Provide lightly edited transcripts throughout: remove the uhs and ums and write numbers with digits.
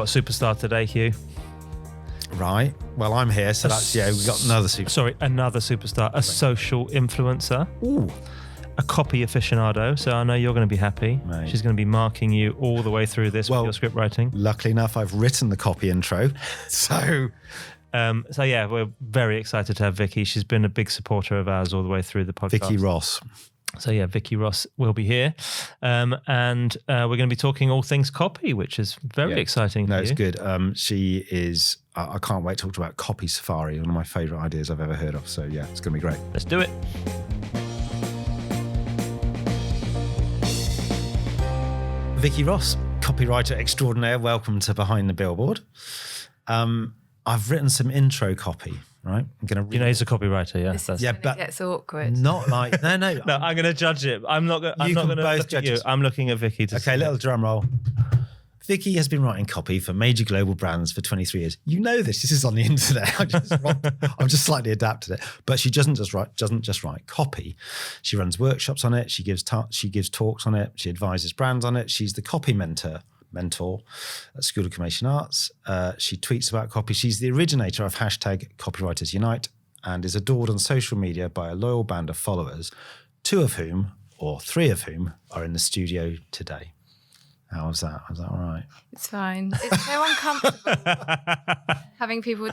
got a superstar today, Hugh. Right. Well, I'm here, so that's, we've got another superstar. Sorry, another superstar, a social influencer. Ooh. A copy aficionado, so I know you're going to be happy. Mate. She's going to be marking you all the way through this with your script writing. Luckily enough, I've written the copy intro, so we're very excited to have Vikki. She's been a big supporter of ours all the way through the podcast. Vikki Ross. So Vikki Ross will be here, and we're going to be talking all things copy, which is very exciting. No, for it's you. good. She is. I can't wait to talk about Copy Safari, one of my favourite ideas I've ever heard of. So yeah, it's going to be great. Let's do it. Vikki Ross, copywriter extraordinaire. Welcome to Behind the Billboard. I've written some intro copy. Right, I'm going to read. You know, he's a copywriter. Yeah, This is when it gets awkward. Not like no. No, I'm going to judge it. I'm not going to look at you. I'm looking at Vikki. Okay, little drum roll. Vikki has been writing copy for major global brands for 23 years. You know this. This is on the internet. I've just slightly adapted it. But she doesn't just write copy. She runs workshops on it. She gives talks on it. She advises brands on it. She's the copy mentor at School of Communication Arts. She tweets about copy. She's the originator of #Copywriters Unite and is adored on social media by a loyal band of followers, 2 of whom, or 3 of whom, are in the studio today. How's that? Is that all right? It's fine. It's so uncomfortable having people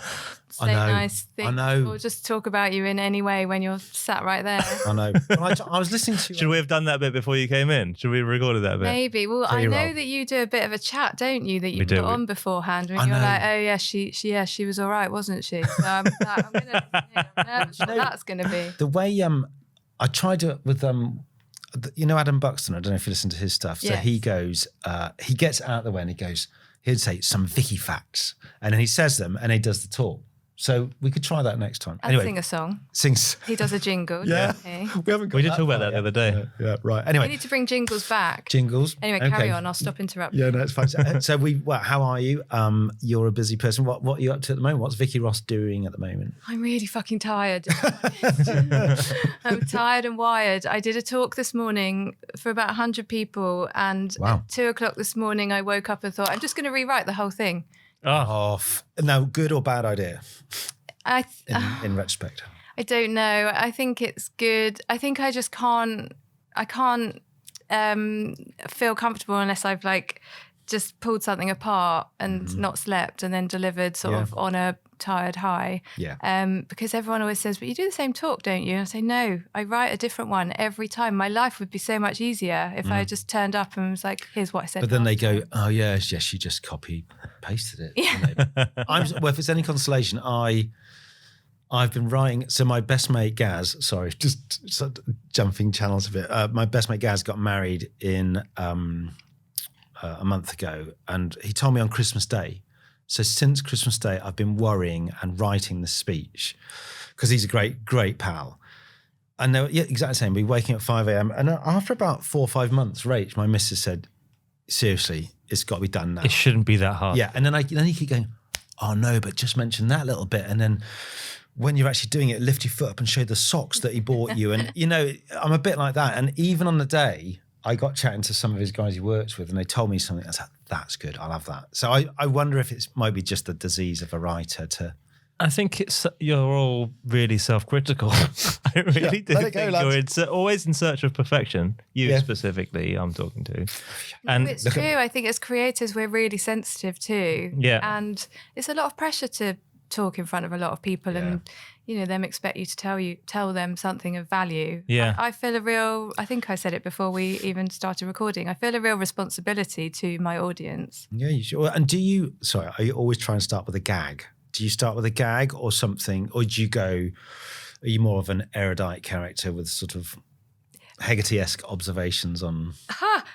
say nice things or just talk about you in any way when you're sat right there. I know. I was listening to... Should we have done that bit before you came in? Should we have recorded that bit? Maybe. Well, I know that you do a bit of a chat, don't you, that you put on beforehand when you're like, oh, yeah, she was all right, wasn't she? So I'm going to... nervous what that's going to be. The way I tried to... with... you know Adam Buxton, I don't know if you listen to his stuff. So he goes, he gets out of the way and he'd say some Vikki facts. And then he says them and he does the talk. So we could try that next time. Anyway, sing a song. He does a jingle. Yeah. We did talk about that the other day. Yeah, right. Anyway. We need to bring jingles back. Jingles. Anyway, carry on. I'll stop interrupting. Yeah, no, it's fine. So how are you? You're a busy person. What are you up to at the moment? What's Vikki Ross doing at the moment? I'm really fucking tired. I'm tired and wired. I did a talk this morning for about 100 people and at 2:00 this morning I woke up and thought, I'm just going to rewrite the whole thing. Now, good or bad idea? In retrospect, I don't know. I think it's good. I think I just can't. I can't feel comfortable unless I've just pulled something apart and not slept and then delivered sort of on a tired high. Yeah. Because everyone always says, but you do the same talk, don't you? And I say, no, I write a different one every time. My life would be so much easier if I just turned up and was like, here's what I said. But then they go, oh yeah, she just copy pasted it. Yeah. Well, if it's any consolation, I've been writing. So my best mate Gaz, sorry, just sort of jumping channels a bit. My best mate Gaz got married in a month ago, and he told me on Christmas Day. So since Christmas Day, I've been worrying and writing the speech because he's a great pal. And they were, exactly the same. We're waking up at 5 a.m. And after about 4 or 5 months, Rach, my missus said, seriously, it's got to be done now. It shouldn't be that hard. Yeah. And then you keep going, oh no, but just mention that little bit. And then when you're actually doing it, lift your foot up and show the socks that he bought you. And, I'm a bit like that. And even on the day, I got chatting to some of his guys he works with and they told me something. I was like, that's good. I'll have that. So I wonder if it might be just the disease of a writer to... I think you're all really self-critical. I really do think you're always in search of perfection. You specifically, I'm talking to. And it's true. I think as creators, we're really sensitive too. Yeah. And it's a lot of pressure to talk in front of a lot of people and them expect you to tell them something of value. Yeah. I feel I think I said it before we even started recording, I feel a real responsibility to my audience. Yeah, you should. And are you always trying to start with a gag? Do you start with a gag or something, or are you more of an erudite character with sort of Hegarty-esque observations on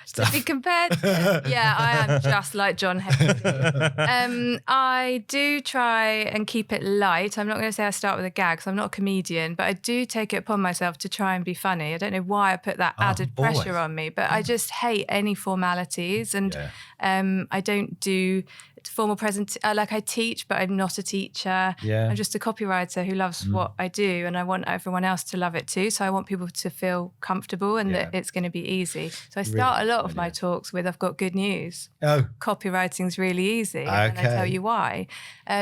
stuff? To be compared, I am just like John Hegarty. I do try and keep it light. I'm not going to say I start with a gag because I'm not a comedian, but I do take it upon myself to try and be funny. I don't know why I put that added pressure on me, but I just hate any formalities, and I don't do formal like I teach, but I'm not a teacher. Yeah. I'm just a copywriter who loves what I do, and I want everyone else to love it too. So I want people to feel comfortable and that it's going to be easy. So I start a lot of my talks with, I've got good news. Oh. Copywriting's really easy. Okay. And I tell you why.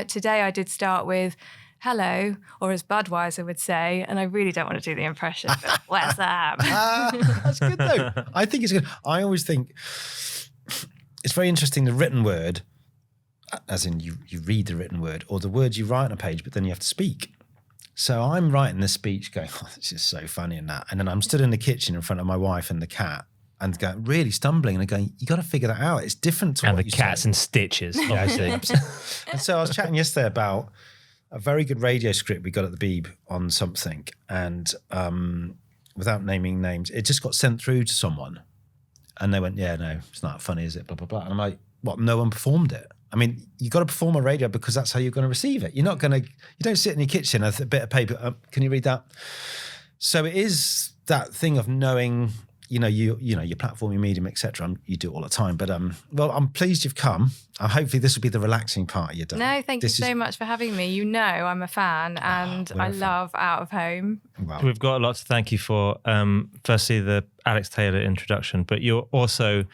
Today I did start with, hello, or as Budweiser would say, and I really don't want to do the impression, but where's that? That's good though. I think it's good. I always think it's very interesting, the written word, as in you read the written word, or the words you write on a page, but then you have to speak. So I'm writing this speech going, oh, this is so funny and that. And then I'm stood in the kitchen in front of my wife and the cat and going, really stumbling and going, you got to figure that out. It's different to and what the you cat's say. in stitches. Yeah, I see. And so I was chatting yesterday about a very good radio script we got at the Beeb on something, and without naming names, it just got sent through to someone, and they went, "Yeah, no, it's not funny, is it?" Blah blah blah. And I'm like, "What? No one performed it? I mean, you got to perform on radio because that's how you're going to receive it. You're not going to. You don't sit in your kitchen with a bit of paper. Can you read that?" So it is that thing of knowing. You know your platform, your medium, etc. You do it all the time, but well, I'm pleased you've come. Hopefully, this will be the relaxing part of your day. No, thank you so much for having me. You know, I'm a fan, and I love Out of Home. Wow. We've got a lot to thank you for. Firstly, the Alex Taylor introduction, but you're also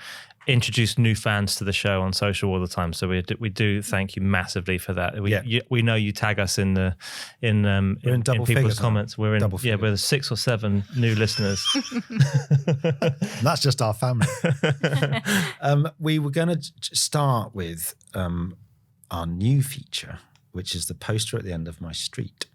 introduce new fans to the show on social all the time. So we do thank you massively for that. We know you tag us in people's comments. We're in we're 6 or 7 new listeners. That's just our family. We were going to start with our new feature, which is the poster at the end of my street.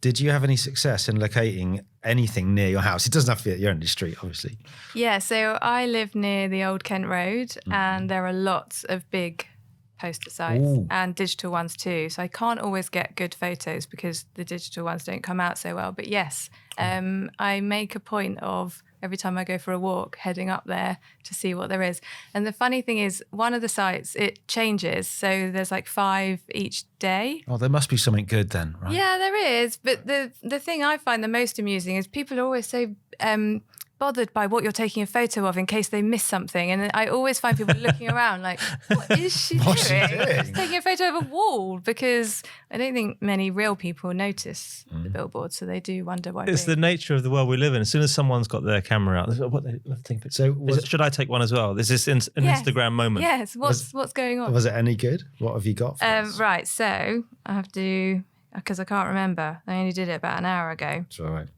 Did you have any success in locating anything near your house? It doesn't have to be at your end of the street, obviously. Yeah, so I live near the Old Kent Road, and there are lots of big poster sites and digital ones too. So I can't always get good photos because the digital ones don't come out so well. But yes, I make a point of every time I go for a walk, heading up there to see what there is. And the funny thing is, one of the sites, it changes. So there's like 5 each day. Oh, there must be something good then, right? Yeah, there is. But the thing I find the most amusing is people are always so bothered by what you're taking a photo of in case they miss something. And I always find people looking around like, what is she doing? She's taking a photo of a wall, because I don't think many real people notice the billboard, so they do wonder why. It's the nature of the world we live in. As soon as someone's got their camera out, should I take one as well? Is this an Instagram moment? Yes. What's going on? Was it any good? What have you got for us? Right, so I have to, because I can't remember. I only did it about an hour ago. It's all right.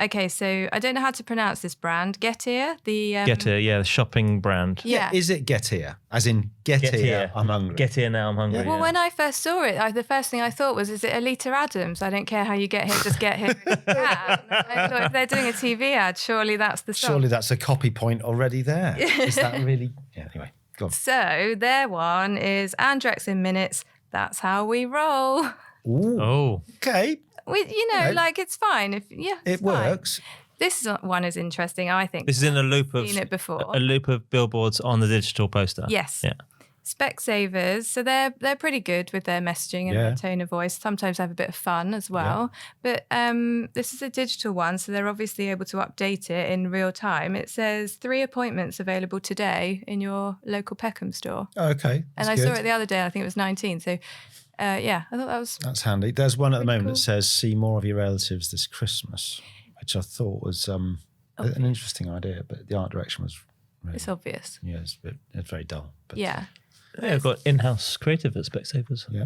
Okay, so I don't know how to pronounce this brand. Gettier, the shopping brand. Yeah. Is it Gettier? As in get here, I'm hungry. Get here now, I'm hungry. Well, when I first saw it, the first thing I thought was, is it Alita Adams? I don't care how you get here, just get here. I thought, if they're doing a TV ad, surely that's the song. Surely that's a copy point already there. Is that really? Yeah, anyway, go on. So their one is Andrex in minutes. That's how we roll. Ooh. Oh. Okay. It's fine. It works. This one is interesting, I think. This is in a loop of seen it before. A loop of billboards on the digital poster. Yes. Yeah. Specsavers, so they're pretty good with their messaging and their tone of voice. Sometimes have a bit of fun as well. Yeah. But this is a digital one, so they're obviously able to update it in real time. It says 3 appointments available today in your local Peckham store. Oh, okay. And I saw it the other day. I think it was 19. So I thought that's handy. There's one at the moment cool. that says "See more of your relatives this Christmas," which I thought was an interesting idea, but the art direction was really, it's obvious. Yeah, it's very dull. But, yeah. I've got in-house creative at Specsavers. Yeah.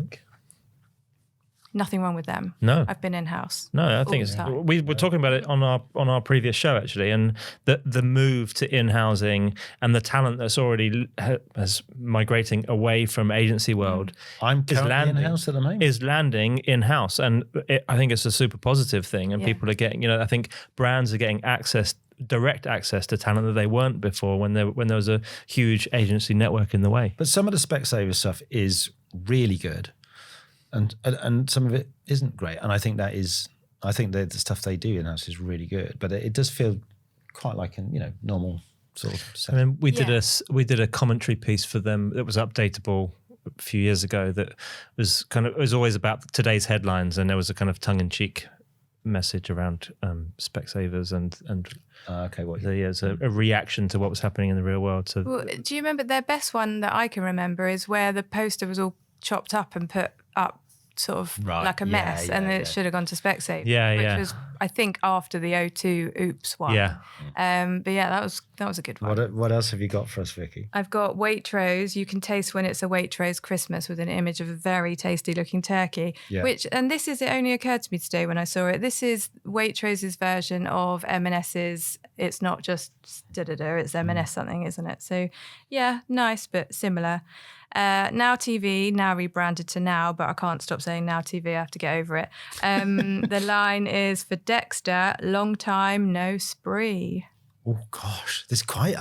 Nothing wrong with them. No, I've been in-house. No, I think we were talking about it on our previous show actually, and the move to in-housing and the talent that's already has migrating away from agency world. I'm currently in-house at the moment. Is landing in-house, and I think it's a super positive thing. And people are getting, I think brands are getting direct access to talent that they weren't before when there was a huge agency network in the way. But some of the Specsavers stuff is really good. And some of it isn't great, and I think the stuff they do in-house is really good, but it does feel quite like a normal sort of setting. I mean, we did a commentary piece for them that was updatable a few years ago that was it was always about today's headlines, and there was a kind of tongue-in-cheek message around Specsavers and Okay, what? it's a reaction to what was happening in the real world. So Well, do you remember their best one that I can remember is where the poster was all chopped up and put up sort of Right, like a yeah, mess, and yeah, it yeah. should have gone to Specsavers. Yeah, which yeah. was, I think, after the O2 Oops one. Yeah. But yeah, that was a good one. What else have you got for us, Vikki? I've got Waitrose. You can taste when it's a Waitrose Christmas with an image of a very tasty looking turkey. Yeah. And this is, it only occurred to me today when I saw it. This is Waitrose's version of M&S's. It's not just da-da-da, it's M&S something, isn't it? So yeah, nice, but similar. Now TV, now rebranded to Now, but I can't stop saying Now TV. I have to get over it. The line is for Dexter, long time no spree. Oh gosh, this is quite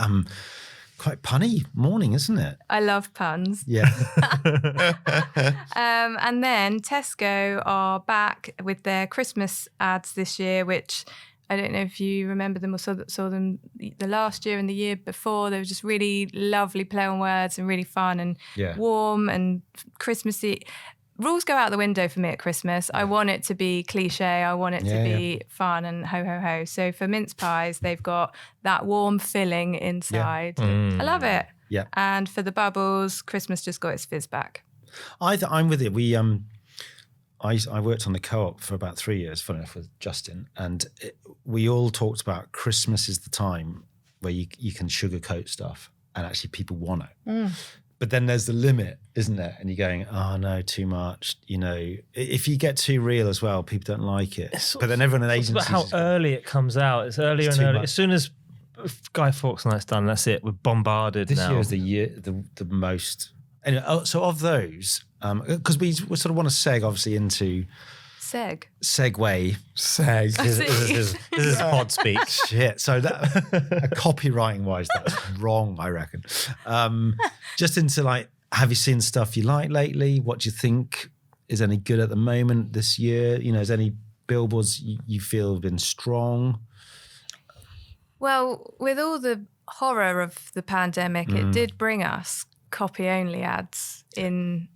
punny morning, isn't it? I love puns. Yeah. And then Tesco are back with their Christmas ads this year, which I don't know if you remember them or saw them the last year and the year before. They were just really lovely play on words and really fun and warm and Christmassy. Rules go out the window for me at Christmas. I want it to be cliche. I want it to be fun and ho, ho, ho. So for mince pies, they've got that warm filling inside. I love it. Yeah. And for the bubbles, Christmas just got its fizz back. I'm with it. I worked on the Co-op for about 3 years, funny enough, with Justin, and we all talked about Christmas is the time where you can sugarcoat stuff and actually people want it. But then there's the limit, isn't there? And you're going, oh no, too much. You know, if you get too real as well, people don't like it. But then everyone in agencies... It's about how early it comes out. It's earlier and earlier. much. As soon as Guy Fawkes Night's done, that's it. We're bombarded This now. year is the most... Anyway, so of those, because we sort of want to segue into... Segue. This is pod speak. Shit. So that copywriting wise, that's wrong, I reckon. Just into like, have you seen stuff you like lately? What do you think is any good at the moment this year? You know, is any billboards you feel have been strong? Well, with all the horror of the pandemic, it did bring us copy only ads in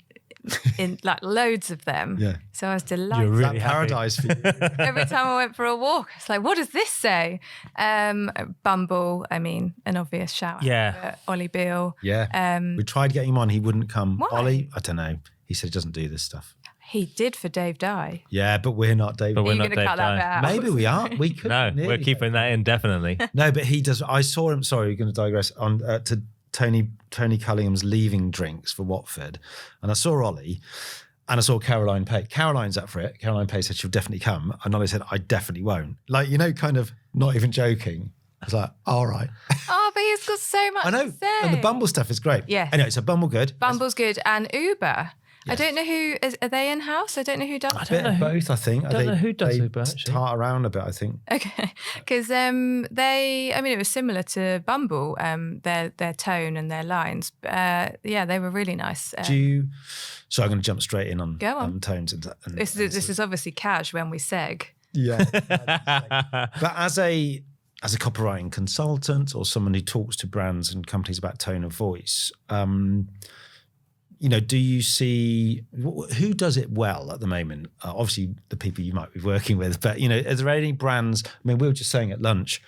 like loads of them. Yeah. So I was delighted. You're really That paradise for you. Every time I went for a walk, it's like, what does this say? Bumble, I mean, an obvious shout. Yeah. Ollie Beale. Yeah. We tried getting him on. He wouldn't come. Why? Ollie, I don't know. He said he doesn't do this stuff. He did for Dave Dye. Yeah, but we're not David. But we're Are you not going to Dave cut that bit Dye. out? Maybe we are. We could. No, nearly we're keeping that in definitely. No, but he does. I saw him. Sorry, we're going to digress on to Tony Cullingham's leaving drinks for Watford, and I saw Ollie, and I saw Caroline Pay. Caroline's up for it. Caroline Pay said she'll definitely come, and Ollie said I definitely won't. Like, you know, kind of not even joking. I was like, all right. Oh, but he's got so much I know, to say. and the Bumble stuff is great. Yes. Anyway, so Bumble good. Bumble's good. And Uber. Yes. I don't know who, are they in-house? I don't know who does I it. don't know who- Both, I think. don't know who does Uber, actually. Tart around a bit, I think. Okay, because it was similar to Bumble, their tone and their lines. Yeah, they were really nice. So I'm going to jump straight in on, Go on. tones. And This is obviously cash when we seg. Yeah. But as a copywriting consultant or someone who talks to brands and companies about tone of voice, you know, do you see who does it well at the moment? Obviously, the people you might be working with, but, you know, are there any brands? I mean, we were just saying at lunch,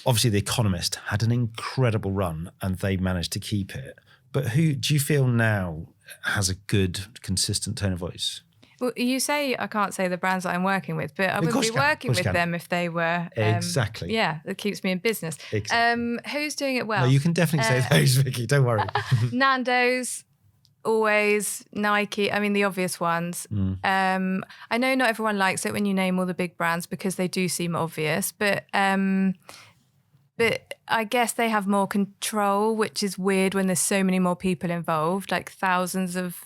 obviously, The Economist had an incredible run and they managed to keep it. But who do you feel now has a good, consistent tone of voice? Well, you say I can't say the brands that I'm working with, but I Of wouldn't course be you can. Of working course you with can. them if they were. Exactly. Yeah, that keeps me in business. Exactly. Who's doing it well? No, you can definitely say those, Vikki. Don't worry. Nando's, always, Nike. I mean, the obvious ones. I know not everyone likes it when you name all the big brands because they do seem obvious, but I guess they have more control, which is weird when there's so many more people involved, like thousands of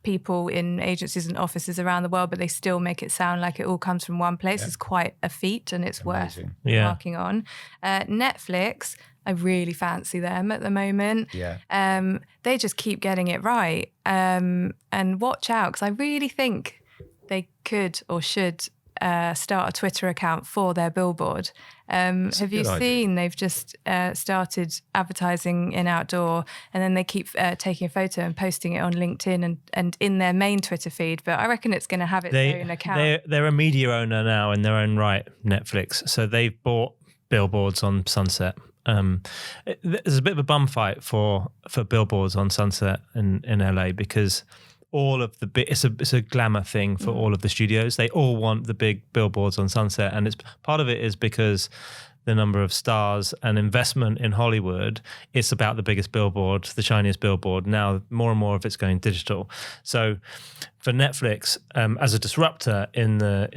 people in agencies and offices around the world, but they still make it sound like it all comes from one place. It's quite a feat and it's worth marking on. Netflix, I really fancy them at the moment. Yeah. They just keep getting it right. And watch out, because I really think they could or should start a Twitter account for their billboard. Have you seen they've just started advertising in outdoor, and then they keep taking a photo and posting it on LinkedIn and in their main Twitter feed. But I reckon it's going to have its own account. They're a media owner now in their own right, Netflix. So they've bought billboards on Sunset. There's a bit of a bum fight for billboards on Sunset in LA, because all of it's a glamour thing for all of the studios. They all want the big billboards on Sunset, and it's part of it is because the number of stars and investment in Hollywood, it's about the biggest billboard, the shiniest billboard. Now more and more of it's going digital. So for Netflix, as a disruptor in the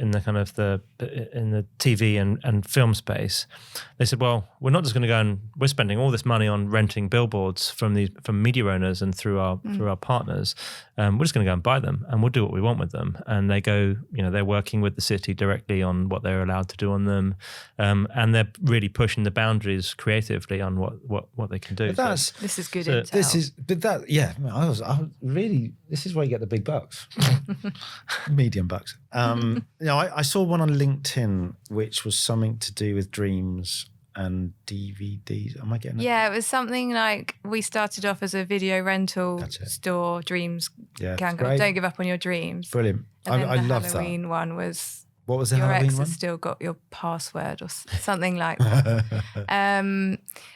TV and film space, they said, well, we're not just going to go and we're spending all this money on renting billboards from media owners and through our partners. We're just going to go and buy them, and we'll do what we want with them. And they go, they're working with the city directly on what they're allowed to do on them, and they're really pushing the boundaries creatively on what they can do. This is good intel. This is where you get the big bucks. Medium bucks. I saw one on LinkedIn which was something to do with dreams and DVDs. Am I getting that? Yeah, it was something like, we started off as a video rental store, dreams. Don't give up on your dreams. Brilliant. And then I love that. The Halloween one was, what was the your Halloween ex one? has still got your password or something like that.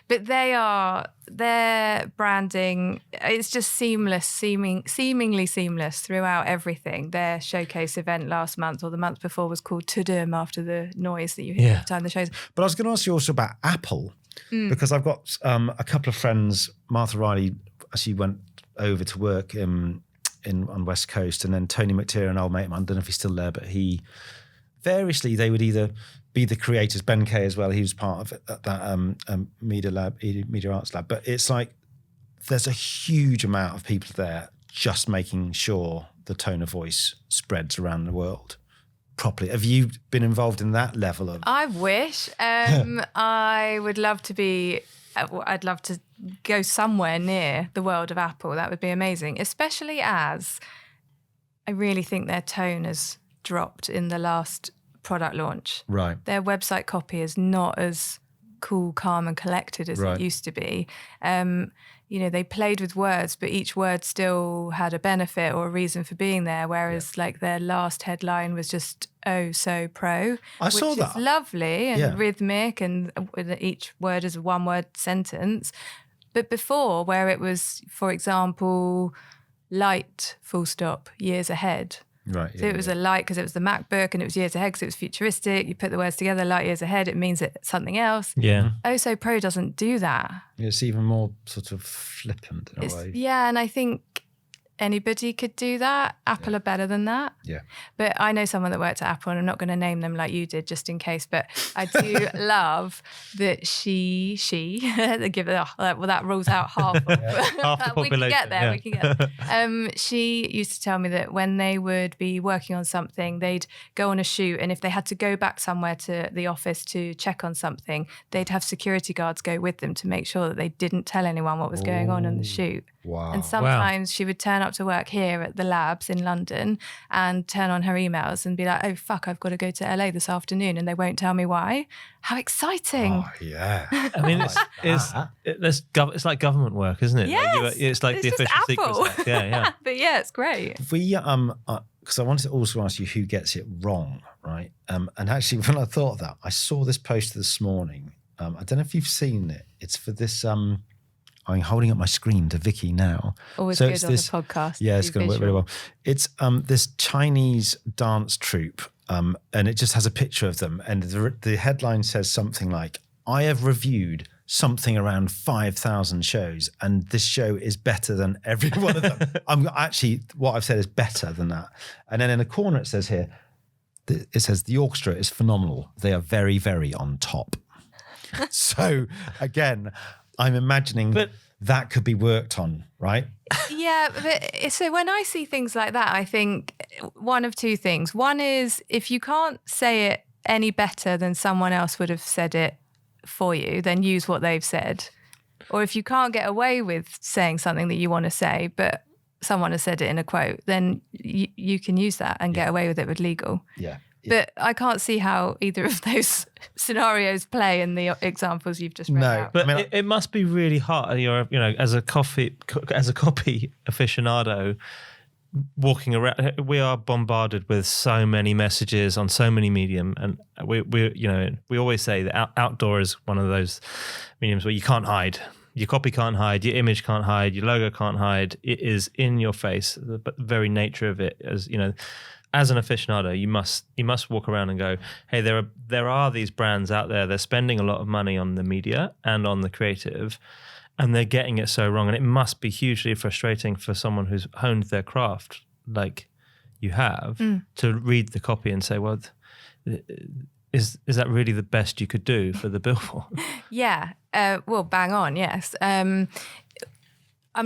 But their branding, it's just seamless, seemingly seamless throughout everything. Their showcase event last month or the month before was called Tudum, after the noise that you hear every time the shows. But I was going to ask you also about Apple, because I've got a couple of friends. Martha Riley actually went over to work on West Coast, and then Tony McTeer, an old mate of mine, I don't know if he's still there, but variously, they would either be the creators, Ben Kay as well, he was part of that Media Arts Lab. But it's like there's a huge amount of people there just making sure the tone of voice spreads around the world properly. Have you been involved in that level of... I wish. I would love to be... I'd love to go somewhere near the world of Apple. That would be amazing, especially as I really think their tone has dropped in the last product launch. Right. Their website copy is not as cool, calm and collected as it used to be. They played with words, but each word still had a benefit or a reason for being there, whereas like their last headline was just so pro. I saw that. Which is lovely and rhythmic, and each word is a one-word sentence. But before, where it was, for example, light, full stop, years ahead. Right. So it was a light because it was the MacBook, and it was years ahead because it was futuristic. You put the words together, light years ahead, it means it's something else. Yeah. So Pro doesn't do that. It's even more sort of flippant in a way. Yeah, and I think anybody could do that. Apple are better than that. Yeah. But I know someone that worked at Apple, and I'm not going to name them like you did, just in case. But I do love that she they give it. Well, that rules out half. Half the population. We can get there. We can get there. She used to tell me that when they would be working on something, they'd go on a shoot, and if they had to go back somewhere to the office to check on something, they'd have security guards go with them to make sure that they didn't tell anyone what was going on the shoot. Wow. And sometimes she would turn up to work here at the labs in London and turn on her emails and be like, oh, fuck, I've got to go to LA this afternoon, and they won't tell me why. How exciting. Oh, yeah. I mean, it's like government work, isn't it? Yes. Like it's like the just official Apple. secret stuff. Yeah. But yeah, it's great. Because I wanted to also ask you who gets it wrong, right? And actually, when I thought of that, I saw this post this morning. I don't know if you've seen it. It's for this... I'm holding up my screen to Vikki now. Always good on the podcast. Yeah, it's going to work very well. It's this Chinese dance troupe, and it just has a picture of them. And the headline says something like, I have reviewed something around 5,000 shows, and this show is better than every one of them. What I've said is better than that. And then in the corner it says here, it says the orchestra is phenomenal. They are very, very on top. So again... I'm imagining that could be worked on, right? Yeah, but so when I see things like that, I think one of two things. One is, if you can't say it any better than someone else would have said it for you, then use what they've said. Or if you can't get away with saying something that you want to say, but someone has said it in a quote, then you can use that and get away with it with legal. Yeah. But I can't see how either of those scenarios play in the examples you've just read out. But it must be really hard. As a copy aficionado, walking around, we are bombarded with so many messages on so many medium, and we always say that outdoor is one of those mediums where you can't hide. Your copy can't hide, your image can't hide, your logo can't hide. It is in your face. But the very nature of it, as an aficionado, you must walk around and go, hey, there are these brands out there. They're spending a lot of money on the media and on the creative, and they're getting it so wrong. And it must be hugely frustrating for someone who's honed their craft like you have to read the copy and say, well, is that really the best you could do for the billboard? Yeah. Well, bang on, yes. I'm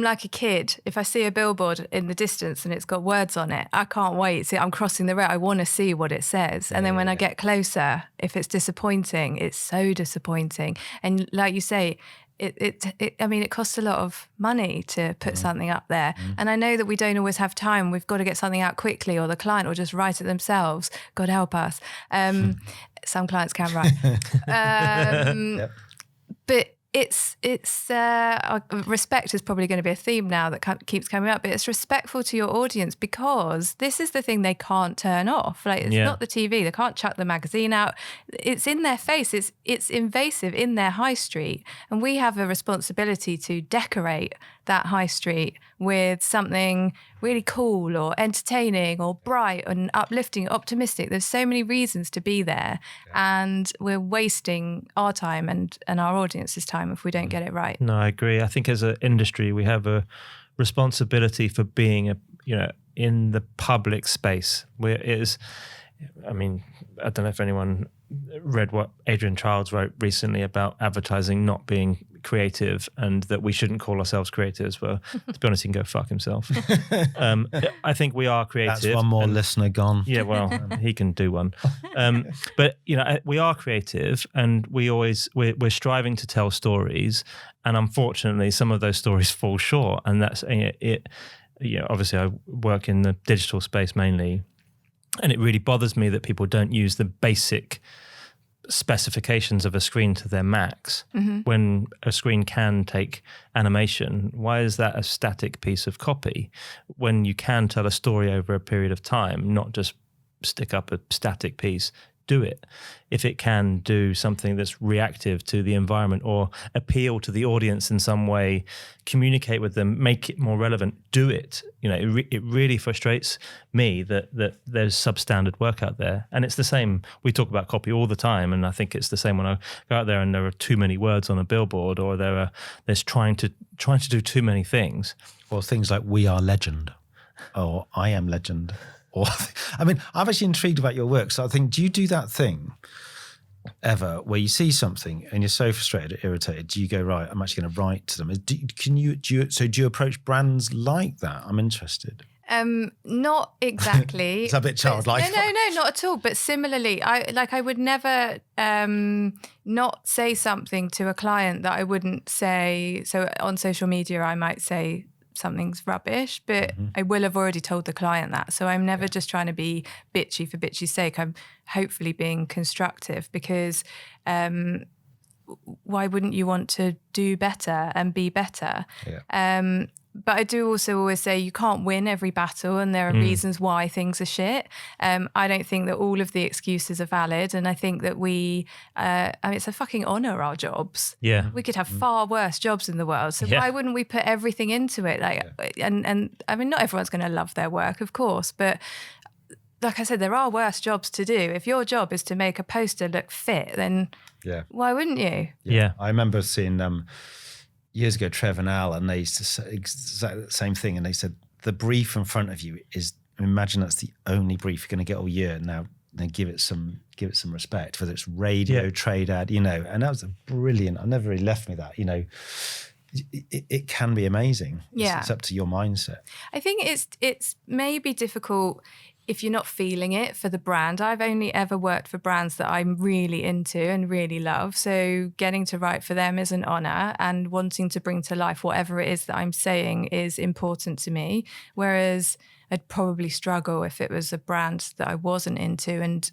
like a kid. If I see a billboard in the distance and it's got words on it, I can't wait. See, I'm crossing the road. I want to see what it says. And then when I get closer, if it's disappointing, it's so disappointing. And like you say, it costs a lot of money to put something up there. And I know that we don't always have time. We've got to get something out quickly, or the client will just write it themselves. God help us. Some clients can write. But it's respect is probably going to be a theme now that keeps coming up, but it's respectful to your audience, because this is the thing they can't turn off. Like, it's not the TV. They can't chuck the magazine out. It's in their face. It's invasive in their high street. And we have a responsibility to decorate that high street with something really cool or entertaining or bright and uplifting, optimistic. There's so many reasons to be there, and we're wasting our time and our audience's time if we don't get it right. No, I agree. I think as an industry, we have a responsibility for being in the public space. I don't know if anyone read what Adrian Childs wrote recently about advertising not being creative, and that we shouldn't call ourselves creatives. Well, to be honest, he can go fuck himself. I think we are creative. That's one more listener gone. Yeah, well, he can do one. But we are creative, and we're striving to tell stories, and unfortunately, some of those stories fall short. And that's it. Obviously, I work in the digital space mainly, and it really bothers me that people don't use the basic specifications of a screen to their max when a screen can take animation. Why is that a static piece of copy when you can tell a story over a period of time, not just stick up a static piece? Do it. If it can do something that's reactive to the environment or appeal to the audience in some way, communicate with them, make it more relevant, do it. It really frustrates me that there's substandard work out there. And it's the same. We talk about copy all the time, and I think it's the same when I go out there and there are too many words on a billboard, or there's trying to do too many things. Or things like "We are legend," or "I am legend." I'm actually intrigued about your work. So I think, do you do that thing ever where you see something and you're so frustrated or irritated? Do you go, right, I'm actually going to write to them? Do you approach brands like that? I'm interested. Not exactly. It's a bit childlike. No, not at all. But similarly, I would never not say something to a client that I wouldn't say. So on social media, I might say something's rubbish, but I will have already told the client that. So I'm never just trying to be bitchy for bitchy's sake. I'm hopefully being constructive, because why wouldn't you want to do better and be better? Yeah. But I do also always say you can't win every battle, and there are reasons why things are shit. I don't think that all of the excuses are valid, and I think that it's a fucking honour, our jobs. Yeah, we could have far worse jobs in the world, so why wouldn't we put everything into it? And not everyone's going to love their work, of course, but like I said, there are worse jobs to do. If your job is to make a poster look fit, then why wouldn't you? Yeah. I remember seeing years ago, Trevor and Al, and they used to say exactly the same thing. And they said, the brief in front of you is, imagine that's the only brief you're going to get all year. Now, then give it some respect, whether it's radio, trade ad, and that was a brilliant. I never really left me that, it can be amazing. It's up to your mindset. I think it's maybe difficult if you're not feeling it for the brand. I've only ever worked for brands that I'm really into and really love. So getting to write for them is an honour, and wanting to bring to life whatever it is that I'm saying is important to me. Whereas I'd probably struggle if it was a brand that I wasn't into. And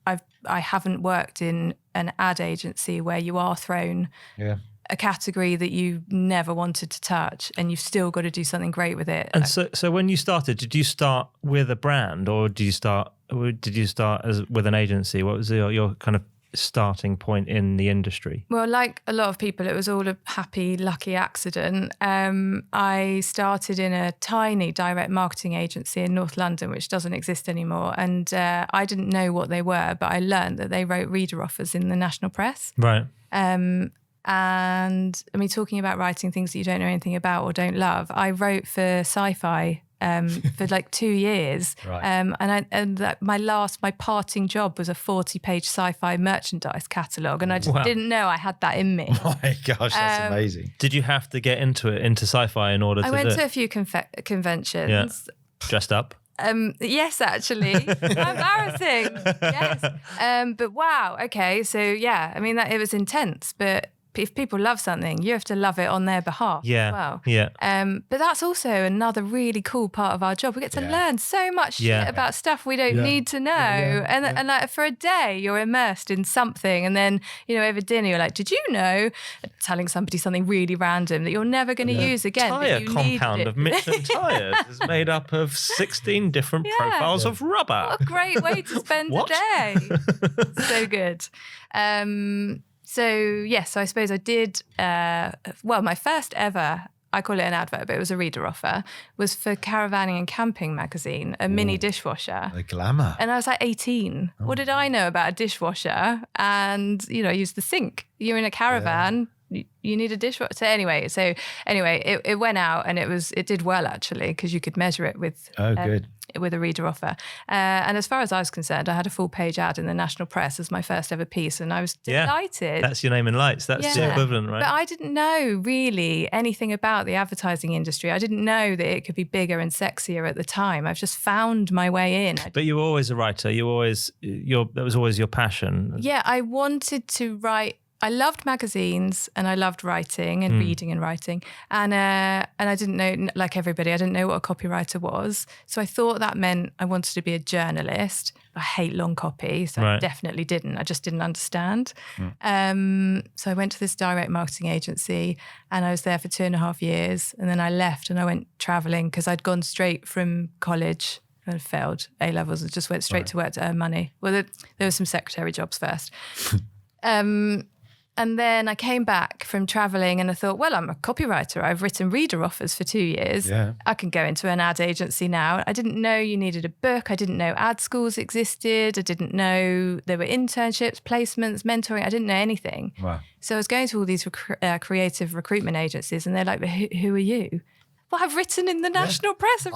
I haven't worked in an ad agency where you are thrown a category that you never wanted to touch, and you've still got to do something great with it. And so when you started, did you start with a brand, or did you start with an agency? What was your kind of starting point in the industry? Well, like a lot of people, it was all a happy, lucky accident. I started in a tiny direct marketing agency in North London, which doesn't exist anymore. And I didn't know what they were, but I learned that they wrote reader offers in the national press. Right. And I mean, talking about writing things that you don't know anything about or don't love, I wrote for Sci-Fi for like 2 years. Right. And my parting job was a 40-page Sci-Fi merchandise catalogue, and I just didn't know I had that in me. Oh my gosh, that's amazing. Did you have to get into Sci-Fi in order to I went to a few conventions. Yeah. Dressed up? Yes, actually. Embarrassing. Yes. But wow. Okay. So yeah, I mean, it was intense, but if people love something, you have to love it on their behalf as well. Yeah. But that's also another really cool part of our job. We get to learn so much shit about stuff we don't need to know. And like for a day, you're immersed in something. And then, over dinner, you're like, did you know, telling somebody something really random that you're never going to use again. Tire compound of Michelin tires is made up of 16 different profiles of rubber. What a great way to spend a day. So good. So I suppose I did, my first ever, I call it an advert, but it was a reader offer, was for Caravanning and Camping magazine, a mini dishwasher. The glamour. And I was like 18. What did I know about a dishwasher? And, I used the sink. You're in a caravan. You need a dishwasher. So anyway, it went out, and it did well actually, because you could measure it with with a reader offer. And as far as I was concerned, I had a full page ad in the national press as my first ever piece, and I was delighted. That's your name in lights. That's the equivalent, right? But I didn't know really anything about the advertising industry. I didn't know that it could be bigger and sexier at the time. I've just found my way in. But you were always a writer. That was always your passion. Yeah, I wanted to write. I loved magazines, and I loved writing and reading and writing. And I didn't know, like everybody, I didn't know what a copywriter was. So I thought that meant I wanted to be a journalist. I hate long copy, so I definitely didn't. I just didn't understand. So I went to this direct marketing agency, and I was there for 2.5 years. And then I left, and I went traveling because I'd gone straight from college. I failed A-levels and just went straight to work to earn money. Well, there were some secretary jobs first. And then I came back from traveling, and I thought, well, I'm a copywriter. I've written reader offers for 2 years. Yeah. I can go into an ad agency now. I didn't know you needed a book. I didn't know ad schools existed. I didn't know there were internships, placements, mentoring. I didn't know anything. Wow. So I was going to all these creative recruitment agencies, and they're like, who are you? Well, I've written in the national press.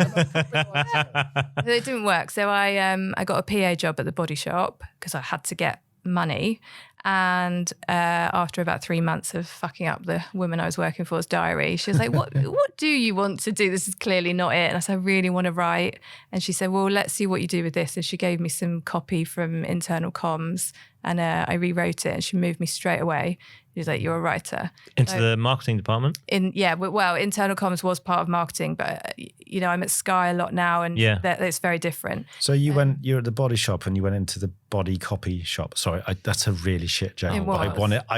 It didn't work. So I got a PA job at the Body Shop because I had to get money. And after about 3 months of fucking up the woman I was working for's diary, she was like, what do you want to do? This is clearly not it. And I said, I really want to write. And she said, well, let's see what you do with this. And she gave me some copy from internal comms, and I rewrote it, and she moved me straight away. She was like, you're a writer. Into the marketing department? Well, internal comms was part of marketing, but I'm at Sky a lot now, and it's very different. So you're at the Body Shop, and you went into the body copy shop. Sorry, that's a really shit joke. I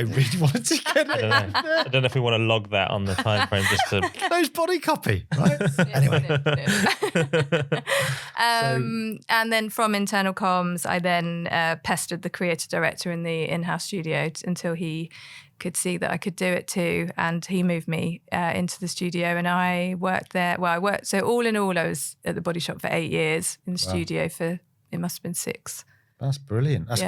really wanted to get it. I don't know if we want to log that on the time frame just to... Those body copy, right? Anyway. And then from internal comms, I then pestered the creative director in the in-house studio until he could see that I could do it too, and he moved me into the studio, and I worked there. Well, so all in all, I was at the Body Shop for 8 years, in the studio for, it must have been 6. That's brilliant. That's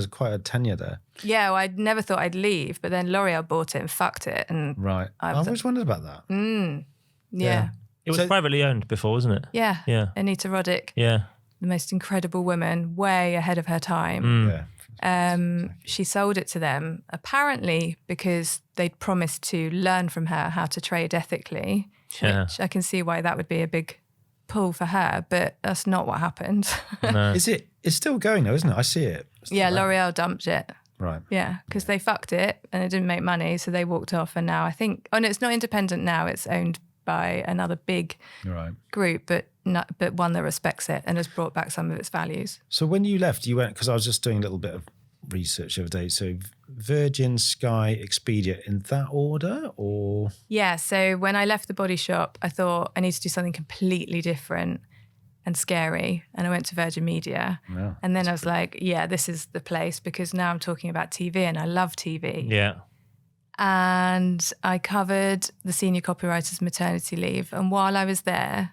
quite a tenure there. Yeah, well, I never thought I'd leave, but then L'Oreal bought it and fucked it. And I've always wondered about that. Yeah. It was privately owned before, wasn't it? Yeah. Yeah. Anita Roddick. Yeah. The most incredible woman, way ahead of her time. Yeah. She sold it to them, apparently because they'd promised to learn from her how to trade ethically, which I can see why that would be a big pull for her, but that's not what happened. No. It's still going though, isn't it? I see it. L'Oreal dumped it. Right. Yeah, because they fucked it and it didn't make money, so they walked off, and now I think, no, it's not independent now, it's owned by another big group, but one that respects it and has brought back some of its values. So when you left, you went, because I was just doing a little bit of research the other day. So Virgin, Sky, Expedia, in that order, or? Yeah. So when I left the Body Shop, I thought I need to do something completely different and scary. And I went to Virgin Media. Yeah, and then I was like, yeah, this is the place, because now I'm talking about TV and I love TV. Yeah. And I covered the senior copywriter's maternity leave. And while I was there,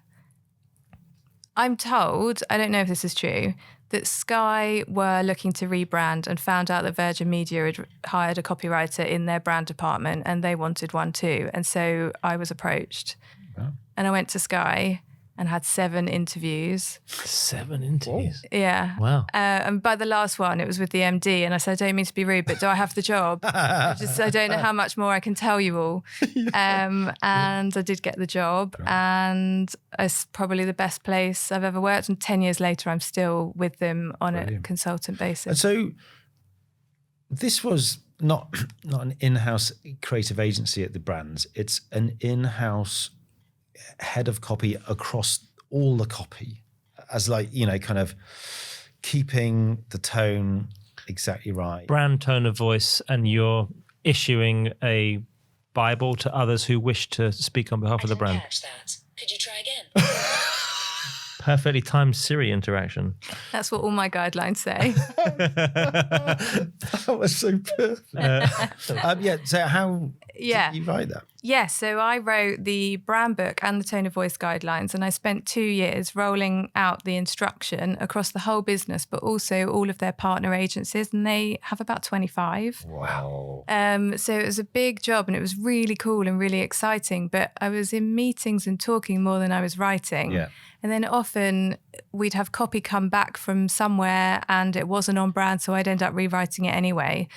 I'm told, I don't know if this is true, that Sky were looking to rebrand and found out that Virgin Media had hired a copywriter in their brand department and they wanted one too. And so I was approached. Wow. And I went to Sky and had 7 interviews. 7 interviews? Yeah. Wow. And by the last one, it was with the MD. And I said, I don't mean to be rude, but do I have the job? I don't know how much more I can tell you all. And I did get the job. Great. And it's probably the best place I've ever worked. And 10 years later, I'm still with them on a consultant basis. And so this was not an in-house creative agency at the brands. It's an in-house head of copy across all the copy, as like, you know, kind of keeping the tone exactly right. Brand, tone of voice, and you're issuing a Bible to others who wish to speak on behalf of the brand. Catch that. Could you try again? Perfectly timed Siri interaction. That's what all my guidelines say. That was so perfect. So how did you write that? Yeah, so I wrote the brand book and the tone of voice guidelines, and I spent 2 years rolling out the instruction across the whole business, but also all of their partner agencies, and they have about 25. Wow. So it was a big job, and it was really cool and really exciting, but I was in meetings and talking more than I was writing. Yeah. And then often we'd have copy come back from somewhere and it wasn't on brand, so I'd end up rewriting it anyway.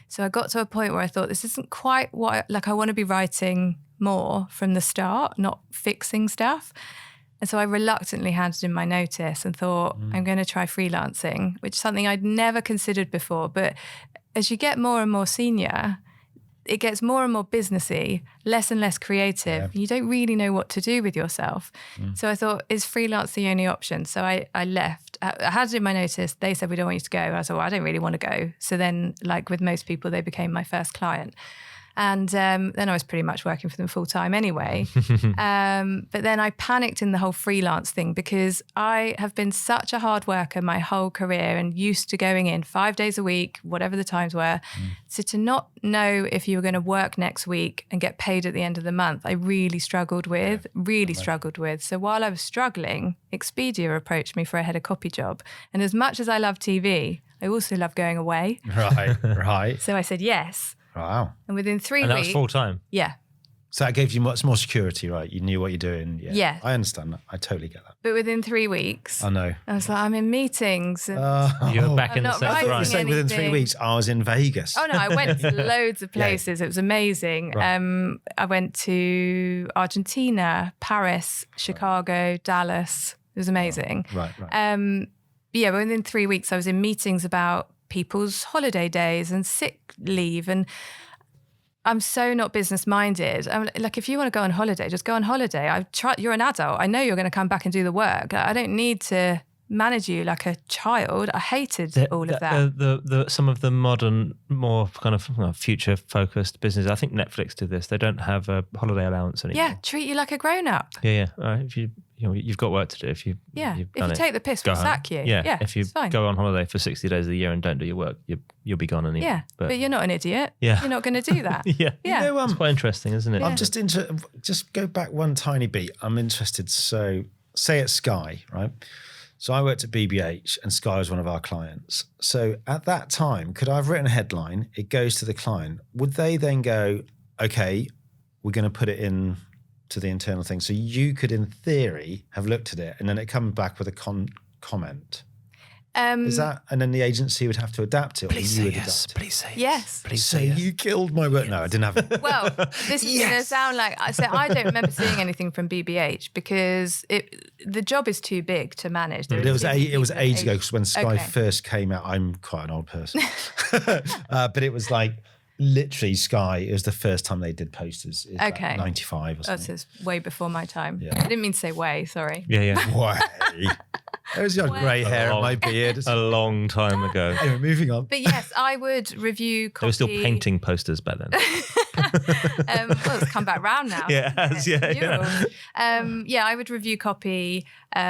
So I got to a point where I thought, this isn't quite what I want to be writing more from the start, not fixing stuff. And so I reluctantly handed in my notice and thought, I'm going to try freelancing, which is something I'd never considered before. But as you get more and more senior, it gets more and more businessy, less and less creative. Yeah. You don't really know what to do with yourself. So I thought, is freelance the only option? So I left. I handed in my notice. They said, we don't want you to go. I said, well, I don't really want to go. So then, like with most people, they became my first client. And then I was pretty much working for them full time anyway. But then I panicked in the whole freelance thing, because I have been such a hard worker my whole career and used to going in 5 days a week, whatever the times were. So to not know if you were going to work next week and get paid at the end of the month, I really struggled with. So while I was struggling, Expedia approached me for a head of copy job. And as much as I love TV, I also love going away. Right. So I said yes. Wow. And within 3 weeks. And that was full time? Yeah. So that gave you much more security, right? You knew what you're doing. Yeah. I understand that. I totally get that. But within 3 weeks. I know. I was like, I'm in meetings. And You're back in the not same writing grind. So within 3 weeks, I was in Vegas. Oh, no, I went to loads of places. It was amazing. Right. I went to Argentina, Paris, Chicago, Dallas. It was amazing. Right. But within 3 weeks, I was in meetings about people's holiday days and sick leave. And I'm so not business minded. I'm like, if you want to go on holiday, just go on holiday. You're an adult. I know you're going to come back and do the work. I don't need to manage you like a child. I hated all of that. Some of the modern, more kind of future focused businesses, I think Netflix did this. They don't have a holiday allowance anymore. Yeah, treat you like a grown up. Yeah. All right. If you've got work to do. If you take the piss, we'll sack you. Yeah. If you go on holiday for 60 days of the year and don't do your work, you'll be gone anyway. Yeah, but you're not an idiot. Yeah. You're not going to do that. Yeah. It's quite interesting, isn't it? I'm just go back one tiny beat. I'm interested. So say at Sky, right? So I worked at BBH and Sky was one of our clients. So at that time, could I have written a headline? It goes to the client. Would they then go, okay, we're going to put it in to the internal thing? So you could, in theory, have looked at it and then it comes back with a comment. Is that, and then the agency would have to adapt it? Please say yes. Please say yes. Please say yes. You killed my work. No, I didn't have it. Well, this is going to sound like, I don't remember seeing anything from BBH because the job is too big to manage. It was ages ago, because when Sky first came out, I'm quite an old person. But it was like, literally Sky, it was the first time they did posters. It's like Okay. 95 or Oh, something. so it's way before my time. Yeah. I didn't mean to say way, sorry. Yeah. Way. There's got grey hair in my beard. A long time ago. Anyway, moving on. But yes, I would review copy. They were still painting posters back then. Well, it's come back round now. Yeah, it has, yeah. Yeah, I would review copy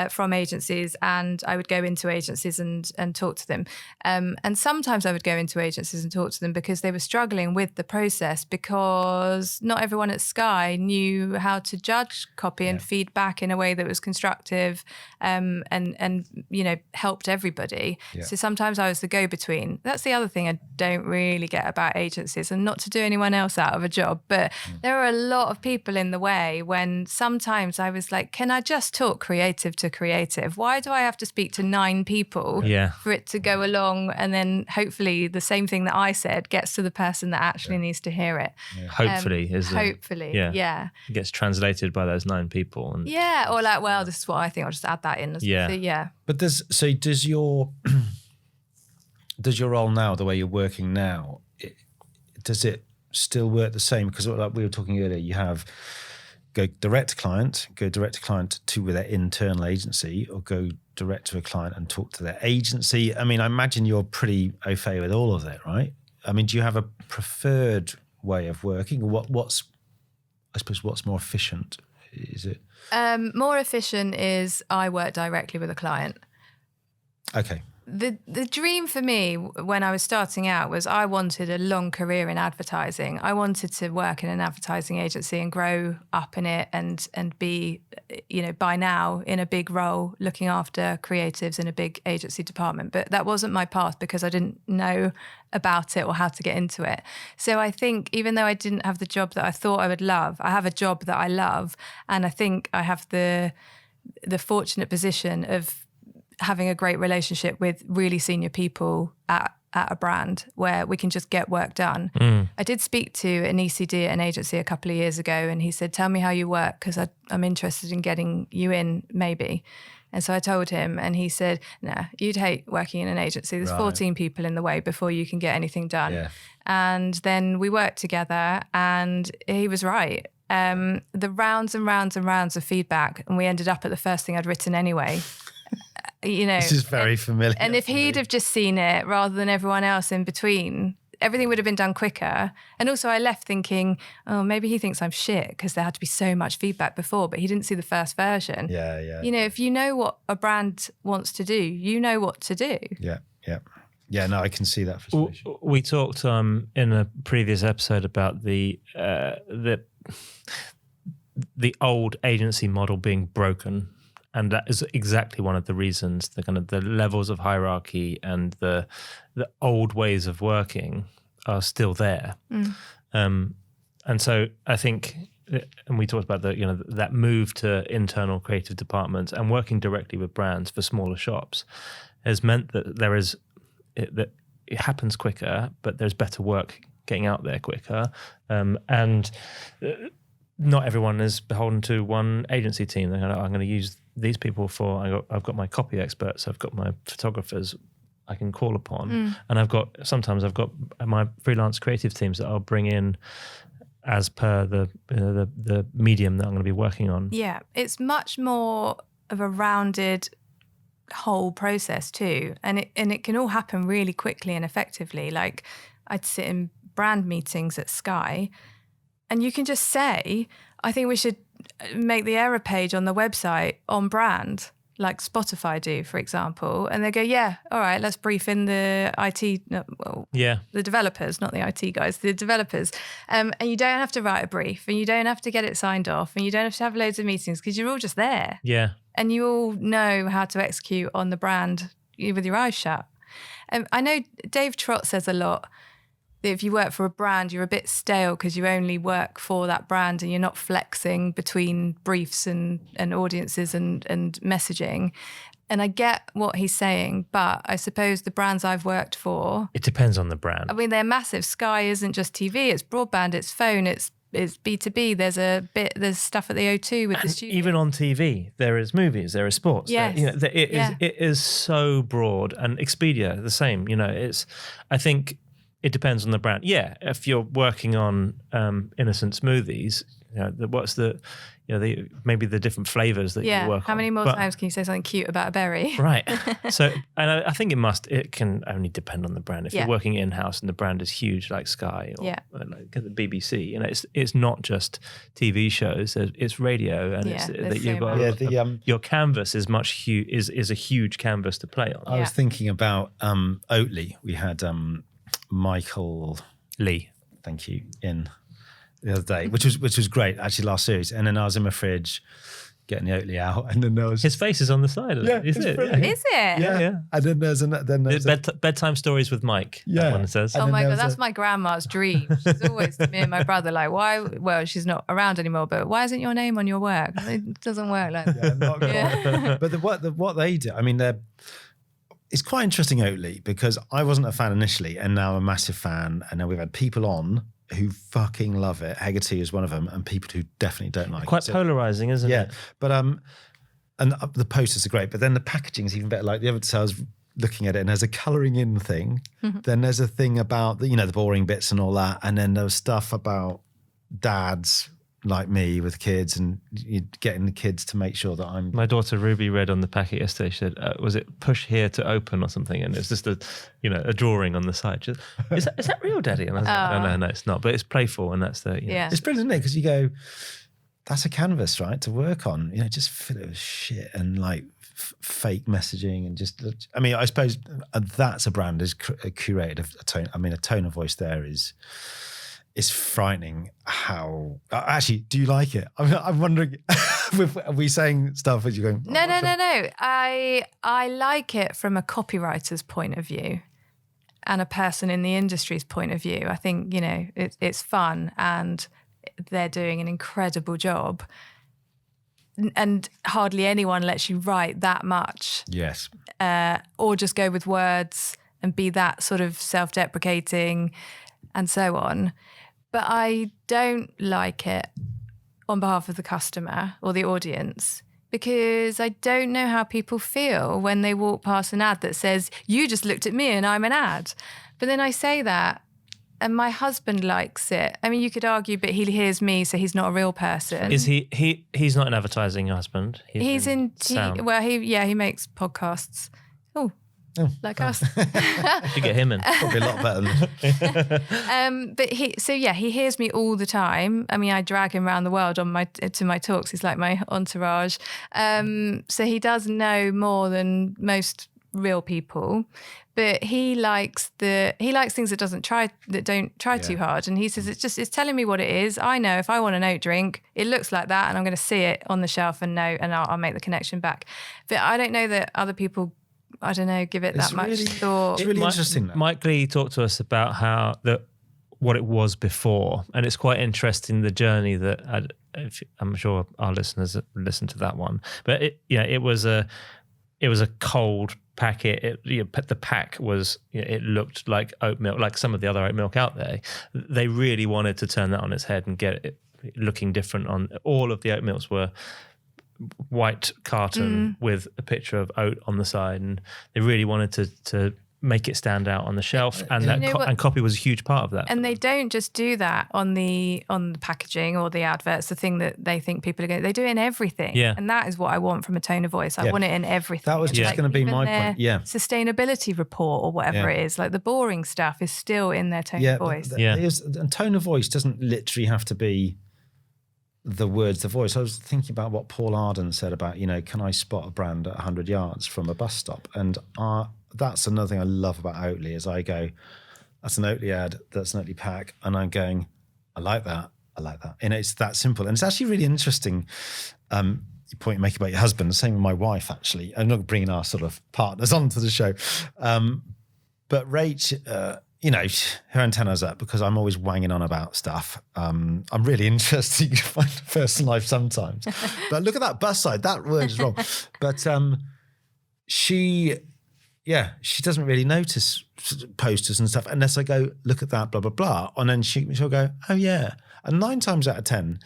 from agencies, and I would go into agencies and talk to them. And sometimes I would go into agencies and talk to them because they were struggling with the process, because not everyone at Sky knew how to judge copy and feedback in a way that was constructive and helped everybody. Yeah. So sometimes I was the go-between. That's the other thing I don't really get about agencies, and not to do anyone else out of a job, but there are a lot of people in the way, when sometimes I was like, can I just talk creative to creative? Why do I have to speak to 9 people for it to go along, and then hopefully the same thing that I said gets to the person that actually needs to hear it? Hopefully. Yeah. It gets translated by those 9 people. And Yeah, or like, well, this is what I think, I'll just add that in. Yeah. But does your role now, the way you're working now, does it still work the same? Because like we were talking earlier, you have go direct to client to with their internal agency, or go direct to a client and talk to their agency. I mean, I imagine you're pretty au fait with all of that, right? I mean, do you have a preferred way of working? What's more efficient? Is it More efficient is I work directly with a client. okay? The dream for me when I was starting out was I wanted a long career in advertising. I wanted to work in an advertising agency and grow up in it and be, by now in a big role looking after creatives in a big agency department. But that wasn't my path because I didn't know about it or how to get into it. So I think even though I didn't have the job that I thought I would love, I have a job that I love. And I think I have the fortunate position of having a great relationship with really senior people at a brand where we can just get work done. I did speak to an ECD at an agency a couple of years ago, and he said, tell me how you work, because I'm interested in getting you in maybe. And so I told him, and he said, nah, you'd hate working in an agency. There's 14 people in the way before you can get anything done. Yeah. And then we worked together, and he was right. The rounds and rounds and rounds of feedback, and we ended up at the first thing I'd written anyway. This is very familiar. And if he'd have just seen it rather than everyone else in between, everything would have been done quicker. And also I left thinking, oh, maybe he thinks I'm shit because there had to be so much feedback before, but he didn't see the first version. Yeah. If you know what a brand wants to do, you know what to do. Yeah, no, I can see that frustration. We talked in a previous episode about the old agency model being broken. And that is exactly one of the reasons, the kind of the levels of hierarchy and the old ways of working are still there. And so I think, and we talked about that move to internal creative departments and working directly with brands for smaller shops has meant that that it happens quicker, but there's better work getting out there quicker. And not everyone is beholden to one agency team. I'm going to use these people I've got my copy experts, I've got my photographers I can call upon, and sometimes I've got my freelance creative teams that I'll bring in as per the medium that I'm going to be working on. Yeah, it's much more of a rounded whole process too, and it can all happen really quickly and effectively. Like I'd sit in brand meetings at Sky, and you can just say, I think we should make the error page on the website on brand, like Spotify do, for example. And they go, yeah, all right, let's brief in the the developers, not the IT guys, the developers. And you don't have to write a brief, and you don't have to get it signed off, and you don't have to have loads of meetings because you're all just there. Yeah. And you all know how to execute on the brand with your eyes shut. I know Dave Trott says a lot, if you work for a brand, you're a bit stale because you only work for that brand and you're not flexing between briefs and audiences and messaging. And I get what he's saying, but I suppose the brands I've worked for... It depends on the brand. I mean, they're massive. Sky isn't just TV, it's broadband, it's phone, it's B2B. There's stuff at the O2 with the studio. Even on TV, there is movies, there is sports. Yes. It is so broad. And Expedia, the same. I think It depends on the brand. Yeah, if you're working on innocent smoothies, what's the maybe the different flavors that you work on. How many more times can you say something cute about a berry? Right. So, and I think it can only depend on the brand. If you're working in-house and the brand is huge, like Sky or like the BBC, it's not just TV shows. It's radio, and it's that you've got. Your canvas is is a huge canvas to play on. I was thinking about Oatly. We had Michael Lee. Thank you. In the other day, which was great actually, last series. And then I was in my fridge getting the Oatly out, and then there was his face is on the side of it. Is it? Yeah. Is it? Yeah. And then there's bedtime stories with Mike. Yeah. That one says. Oh my God, that's my grandma's dream. She's always to me and my brother like, why? Well, she's not around anymore, but why isn't your name on your work? It doesn't work like that. But what they do, I mean, it's quite interesting, Oatly, because I wasn't a fan initially, and now I'm a massive fan, and now we've had people on who fucking love it. Hegarty is one of them, and people who definitely don't like it. Quite polarizing, isn't it? Yeah, but and the posters are great, but then the packaging is even better. Like the other day I was looking at it, and there's a colouring in thing. Then there's a thing about the boring bits and all that, and then there was stuff about dads like me with kids, and getting the kids to make sure that I'm. My daughter Ruby read on the packet yesterday. She said, "Was it push here to open or something?" And it's just a drawing on the side. She said, is that real, Daddy? And I was like, no, it's not. But it's playful, and that's the. It's brilliant, isn't it? Because you go, that's a canvas, right, to work on. Just fill it with shit and like fake messaging and just. I mean, I suppose that's a brand is curated a tone. I mean, a tone of voice there is. It's frightening how. Actually, do you like it? I'm wondering. Are we saying stuff as you're going? No. I like it from a copywriter's point of view, and a person in the industry's point of view. I think it's fun, and they're doing an incredible job. And hardly anyone lets you write that much. Yes. Or just go with words and be that sort of self-deprecating, and so on. But I don't like it on behalf of the customer or the audience, because I don't know how people feel when they walk past an ad that says, you just looked at me and I'm an ad. But then I say that and my husband likes it. I mean, you could argue, but he hears me, so he's not a real person. Is he's not in advertising, your husband? He's in sound. He makes podcasts. Oh, like us. You get him in. Probably a lot better than but he hears me all the time. I mean, I drag him around the world to my talks. He's like my entourage. So he does know more than most real people. But he likes things that don't try too hard. And he says it's telling me what it is. I know if I want an oat drink, it looks like that, and I'm going to see it on the shelf and know, and I'll make the connection back. But I don't know that other people, I don't know, give it that much thought. It's really interesting. Though. Mike Lee talked to us about what it was before, and it's quite interesting the journey that I'm sure our listeners listened to that one. But it was a cold packet. The pack was it looked like oat milk, like some of the other oat milk out there. They really wanted to turn that on its head and get it looking different. On all of the oat milks were white carton with a picture of oat on the side, and they really wanted to make it stand out on the shelf, and and copy was a huge part of that. And they don't just do that on the packaging or the adverts, the thing that they think people are going to, they do it in everything. Yeah. And that is what I want from a tone of voice. I want it in everything. That was just going to be my point. Yeah. Sustainability report or whatever it is, like the boring stuff is still in their tone of voice. And tone of voice doesn't literally have to be the words, the voice. I was thinking about what Paul Arden said about, can I spot a brand at 100 yards from a bus stop? And that's another thing I love about Oatly is I go, that's an Oatly ad, that's an Oatly pack. And I'm going, I like that. And it's that simple. And it's actually really interesting, the point you make about your husband, the same with my wife, actually. I'm not bringing our sort of partners onto the show. But Rach, her antenna's up because I'm always wanging on about stuff. I'm really interested. You can find a personal life sometimes. But look at that bus side. That word is wrong. But she doesn't really notice posters and stuff unless I go, look at that, blah, blah, blah. And then she'll go, oh, yeah. And 9 times out of 10,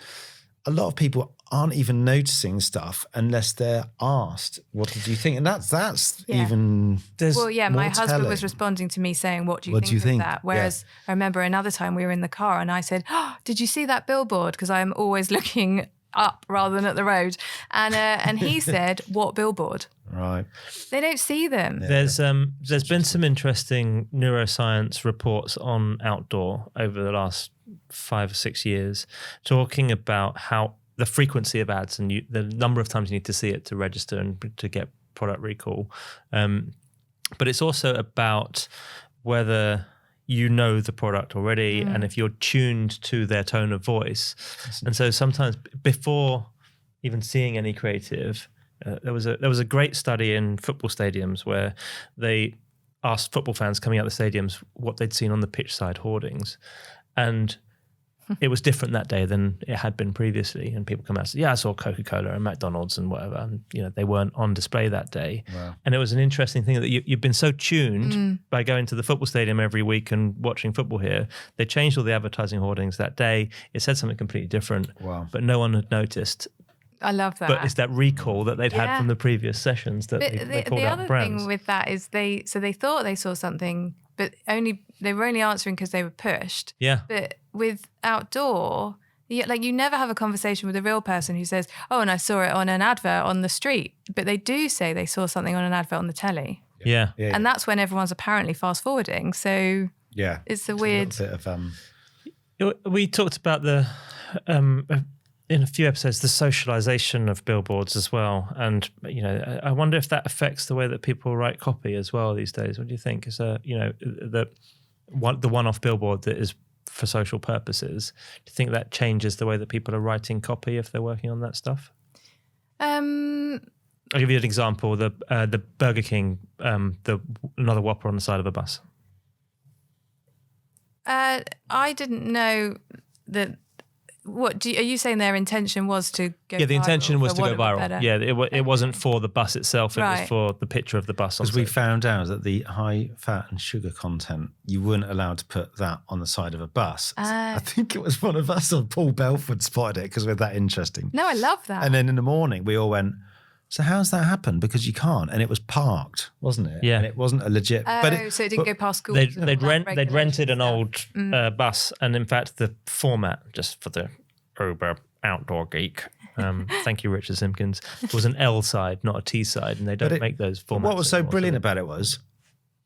a lot of people aren't even noticing stuff unless they're asked, what did you think? And that's even well, yeah, my more husband telling. was responding to me saying, what do you think of that? Whereas I remember another time we were in the car and I said, oh, did you see that billboard? Because I'm always looking up rather than at the road. And he said, what billboard? Right. They don't see them. Yeah. There's been some interesting neuroscience reports on outdoor over the last 5 or 6 years, talking about how the frequency of ads and the number of times you need to see it to register and to get product recall. But it's also about whether you know the product already and if you're tuned to their tone of voice. And so sometimes before even seeing any creative, there was a great study in football stadiums where they asked football fans coming out of the stadiums what they'd seen on the pitch side hoardings. And it was different that day than it had been previously. And people come out and say, yeah, I saw Coca-Cola and McDonald's and whatever. And, they weren't on display that day. Wow. And it was an interesting thing that you've been so tuned by going to the football stadium every week and watching football here. They changed all the advertising hoardings that day. It said something completely different, but no one had noticed. I love that. But it's that recall that they'd had from the previous sessions that they called out brands. The other thing with that is they thought they saw something, but they were only answering because they were pushed. Yeah. But with outdoor, you never have a conversation with a real person who says, oh, and I saw it on an advert on the street. But they do say they saw something on an advert on the telly. Yeah. And that's when everyone's apparently fast forwarding. So it's a weird... bit of, we talked about the... in a few episodes, the socialization of billboards as well. And, I wonder if that affects the way that people write copy as well these days. What do you think? Is the one-off billboard that is for social purposes, do you think that changes the way that people are writing copy if they're working on that stuff? I'll give you an example. The Burger King, another Whopper on the side of a bus. I didn't know that. Are you saying their intention was to go viral? Yeah, the intention was to go viral. Yeah, it wasn't for the bus itself. It was for the picture of the bus. Because we found out that the high fat and sugar content, you weren't allowed to put that on the side of a bus. I think it was one of us, or Paul Belford, spotted it because we're that interesting. No, I love that. And then in the morning, we all went, so how's that happen? Because you can't. And it was parked, wasn't it? Yeah. And it wasn't a legit... so it didn't go past school. They'd rented an old bus. And in fact, the format, just for the Uber outdoor geek, thank you, Richard Simpkins, was an L side, not a T side. And they don't make those formats. What was so brilliant about it was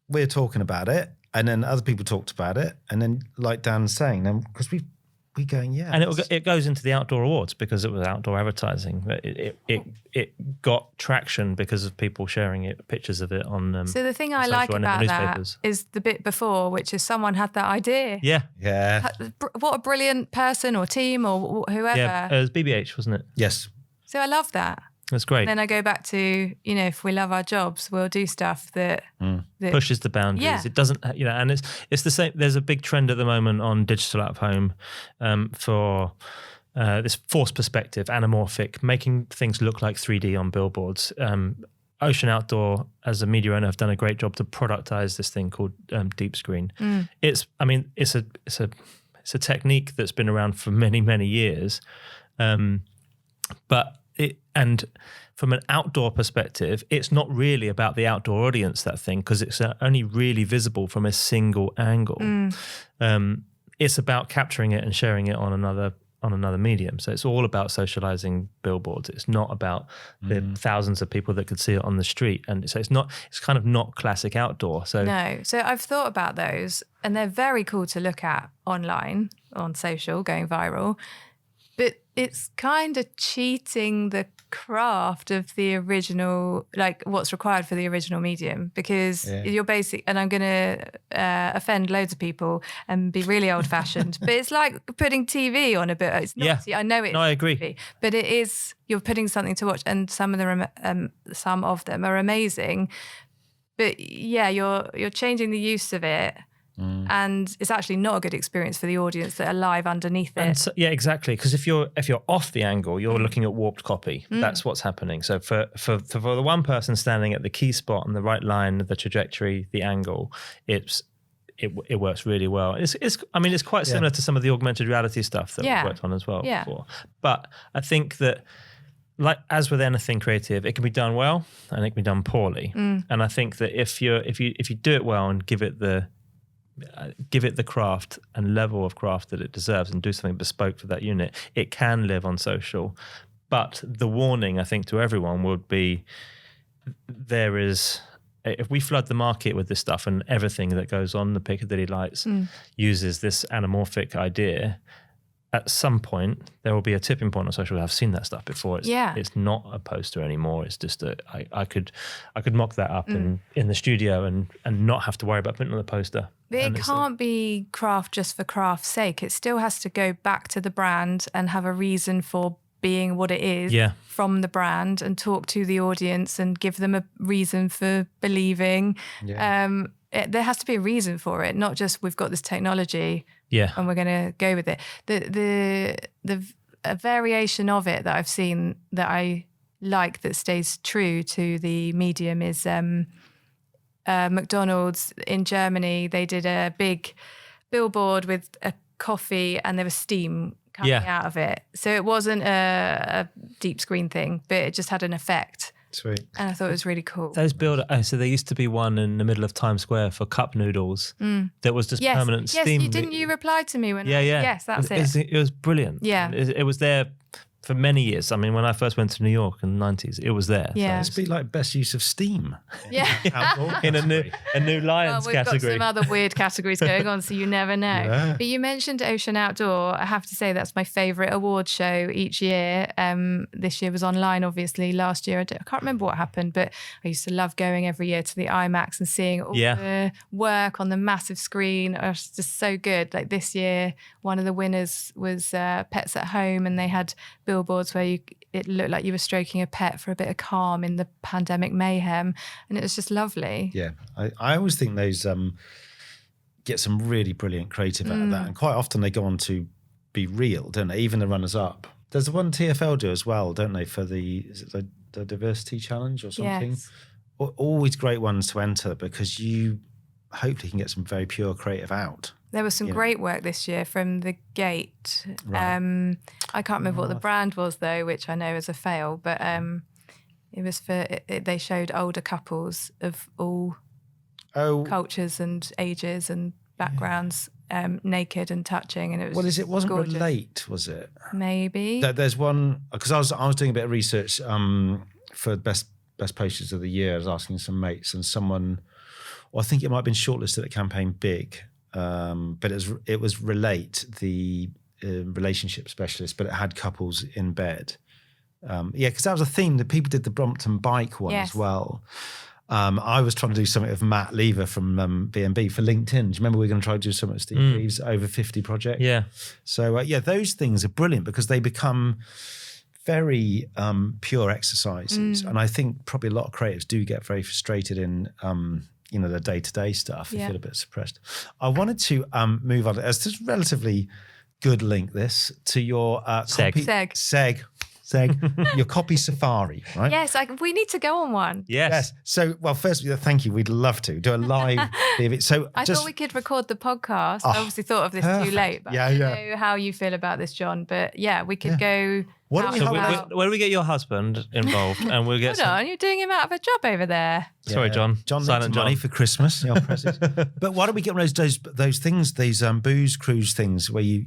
we're talking about it and then other people talked about it. And then like Dan's saying, because we going, yeah. And it goes into the outdoor awards because it was outdoor advertising. It got traction because of people sharing pictures of it on. So the thing I like about that is the bit before, which is someone had that idea. Yeah. Yeah. What a brilliant person or team or whoever. Yeah, it was BBH, wasn't it? Yes. So I love that. That's great. And then I go back to, if we love our jobs, we'll do stuff that pushes the boundaries. Yeah. It doesn't, and it's the same. There's a big trend at the moment on digital out of home for this forced perspective, anamorphic, making things look like 3D on billboards. Ocean Outdoor, as a media owner, have done a great job to productize this thing called deep screen. It's a technique that's been around for many, many years, but and from an outdoor perspective, it's not really about the outdoor audience, that thing, because it's only really visible from a single angle. It's about capturing it and sharing it on another medium. So it's all about socializing billboards. It's not about the thousands of people that could see it on the street. And so it's kind of not classic outdoor. So no. So I've thought about those and they're very cool to look at online, on social, going viral. But it's kind of cheating the craft of the original, like what's required for the original medium, because you're basic, and I'm going to offend loads of people and be really old fashioned, but it's like putting TV on a bit. It's not, I know it's I agree. TV, but it is, you're putting something to watch, and some of them are amazing. But yeah, you're changing the use of it. And it's actually not a good experience for the audience that are live underneath it. So, yeah, exactly. Because if you're off the angle, you're looking at warped copy. That's what's happening. So for the one person standing at the key spot on the right line, the trajectory, the angle, it works really well. It's quite similar to some of the augmented reality stuff that we've worked on as well before. But I think that, like as with anything creative, it can be done well and it can be done poorly. And I think that if you do it well and give it the craft and level of craft that it deserves and do something bespoke for that unit, it can live on social. But the warning, I think, to everyone would be, if we flood the market with this stuff and everything that goes on the Piccadilly lights uses this anamorphic idea, at some point there will be a tipping point on social. I've seen that stuff before. It's not a poster anymore. It's just I could mock that up in the studio and not have to worry about putting it on the poster. But it can't be craft just for craft's sake. It still has to go back to the brand and have a reason for being what it is from the brand, and talk to the audience and give them a reason for believing. There has to be a reason for it, not just we've got this technology and we're going to go with it. A variation of it that I've seen that I like that stays true to the medium is McDonald's in Germany. They did a big billboard with a coffee and there was steam coming out of it. So it wasn't a deep screen thing, but it just had an effect. Sweet. And I thought it was really cool. Those so there used to be one in the middle of Times Square for cup noodles that was just permanent steam. Yes, didn't you reply to me when Yes, that's it. It was brilliant. Yeah. It was there for many years. I mean, when I first went to New York in the 90s, it was there. Yeah. It's be like best use of steam. Yeah. In a new Lions we've category. We've got some other weird categories going on, so you never know. Yeah. But you mentioned Ocean Outdoor. I have to say that's my favourite award show each year. This year was online, obviously. Last year, I can't remember what happened, but I used to love going every year to the IMAX and seeing all the work on the massive screen. It was just so good. Like this year, one of the winners was Pets at Home, and they had billboards where it looked like you were stroking a pet for a bit of calm in the pandemic mayhem, and it was just lovely. Yeah, I always think those get some really brilliant creative out of that, and quite often they go on to be real, don't they? Even the runners-up. There's the one TfL do as well, don't they, for the diversity challenge or something? Yes. Always great ones to enter because you hopefully can get some very pure creative out. There was some great work this year from The Gate. Right. I can't remember what the brand was though, which I know is a fail, but it was they showed older couples of all cultures and ages and backgrounds naked and touching, and it was it wasn't gorgeous. Relate, was it? Maybe. There's one, because I was doing a bit of research for best posters of the year. I was asking some mates, and someone, I think it might have been shortlisted at Campaign Big, but it was Relate, the relationship specialist, but it had couples in bed. Because that was a theme. The people did the Brompton bike one as well. I was trying to do something with Matt Lever from B&B for LinkedIn. Do you remember we were going to try to do something with Steve Reeves, Over 50 project? Yeah. So, those things are brilliant because they become very pure exercises. And I think probably a lot of creatives do get very frustrated in the day-to-day stuff. You feel a bit suppressed. I wanted to move on. It's just relatively good link this to your Seg, your copy safari, right? Yes, we need to go on one. Yes. So, first, thank you. We'd love to do a live. So I thought we could record the podcast. I obviously thought of this too late, but I don't know how you feel about this, John. But we could go. Where do we get your husband involved? And we'll get. Hold on, you're doing him out of a job over there. Sorry, John. Silent money for Christmas. But why don't we get those things, these booze cruise things where you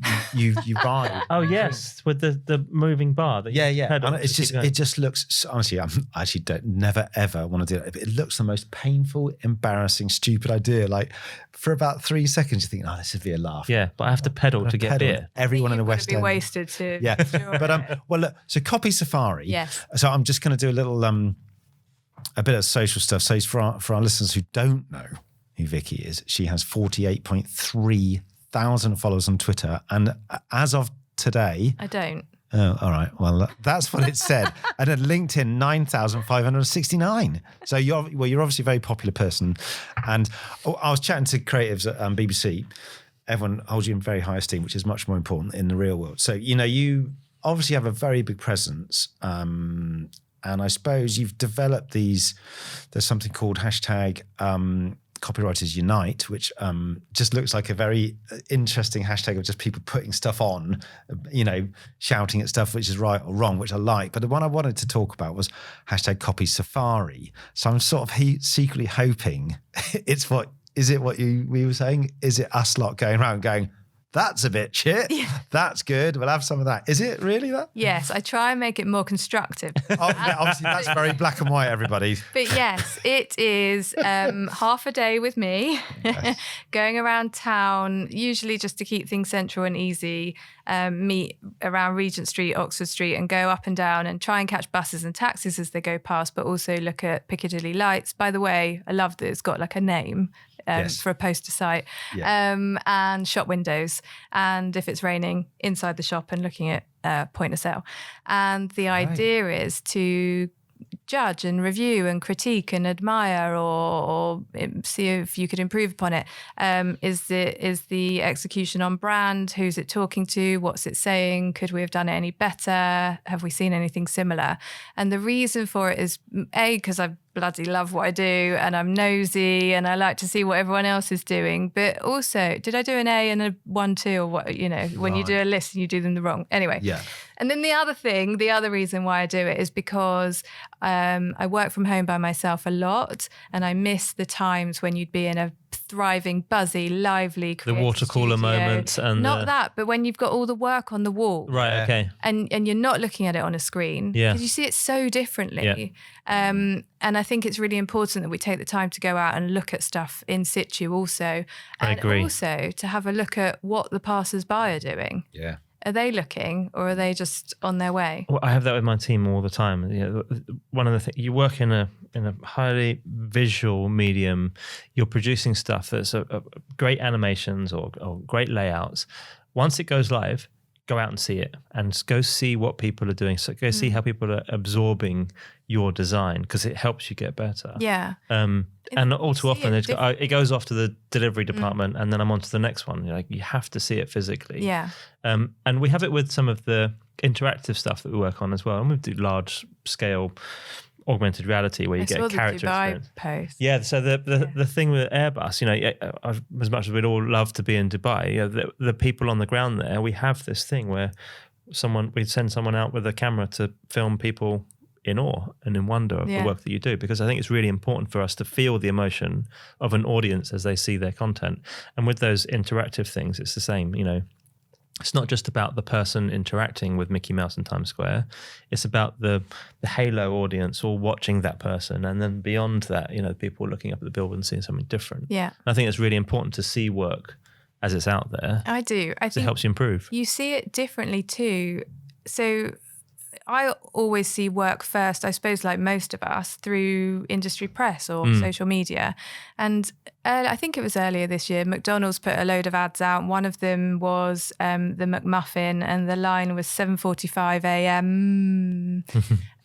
ride? Oh yes, with the moving bar. That And it just looks, honestly, I actually never ever want to do it. It looks the most painful, embarrassing, stupid idea. Like for about 3 seconds, you think, this would be a laugh. Yeah, but I have to pedal to get beer. Everyone in the West End. Be wasted too. Yeah, but look, so Copy Safari. Yes. So I'm just going to do a little a bit of social stuff. So for our listeners who don't know who Vikki is, she has 48.3 thousand followers on Twitter, and as of today, I don't. Oh, all right. Well, that's what it said. And at LinkedIn, 9,569. So you're obviously a very popular person. And I was chatting to creatives at BBC. Everyone holds you in very high esteem, which is much more important in the real world. So, you obviously have a very big presence. And I suppose you've developed there's something called hashtag Copywriters Unite, which just looks like a very interesting hashtag of just people putting stuff on, shouting at stuff which is right or wrong, which I like. But the one I wanted to talk about was hashtag Copy Safari. So I'm sort of secretly hoping we were saying? Is it us lot going around going, that's a bit shit. Yeah. That's good. We'll have some of that. Is it really that? Yes, I try and make it more constructive. Obviously, that's very black and white, everybody. But yes, it is half a day with me, going around town, usually just to keep things central and easy, meet around Regent Street, Oxford Street, and go up and down and try and catch buses and taxis as they go past, but also look at Piccadilly lights. By the way, I love that it's got like a name. For a poster site, and shop windows, and if it's raining, inside the shop and looking at point of sale. And the idea is to judge and review and critique and admire or see if you could improve upon it. Is the execution on brand? Who's it talking to? What's it saying? Could we have done it any better? Have we seen anything similar? And the reason for it is because I bloody love what I do and I'm nosy and I like to see what everyone else is doing. But also, did I do an A and a 1, 2 or what? When you do a list and you do them the wrong. Anyway. Yeah. And then the other reason why I do it is because I work from home by myself a lot and I miss the times when you'd be in a thriving, buzzy, lively the water cooler moment and not that, but when you've got all the work on the wall, right? Okay, and you're not looking at it on a screen, because you see it so differently. And I think it's really important that we take the time to go out and look at stuff in situ, also, and also to have a look at what the passers-by are doing. Yeah. Are they looking or are they just on their way? Well, I have that with my team all the time. One of the things, you work in a highly visual medium, you're producing stuff that's a great animations or great layouts. Once it goes live, go out and see it and go see what people are doing. So go see how people are absorbing your design because it helps you get better. Yeah. And all too often it goes off to the delivery department and then I'm on to the next one. You have to see it physically. Yeah. And we have it with some of the interactive stuff that we work on as well. And we do large scale augmented reality where you get a character experience. Post. Yeah, so the thing with Airbus, as much as we'd all love to be in Dubai, the people on the ground there, we have this thing where we'd send someone out with a camera to film people in awe and in wonder of the work that you do, because I think it's really important for us to feel the emotion of an audience as they see their content. And with those interactive things, it's the same, It's not just about the person interacting with Mickey Mouse in Times Square. It's about the halo audience all watching that person. And then beyond that, people looking up at the billboard and seeing something different. Yeah. I think it's really important to see work as it's out there. I do. I think it helps you improve. You see it differently too. So I always see work first, I suppose, like most of us, through industry press or social media. And I think it was earlier this year, McDonald's put a load of ads out. One of them was the McMuffin, and the line was 7:45 a.m.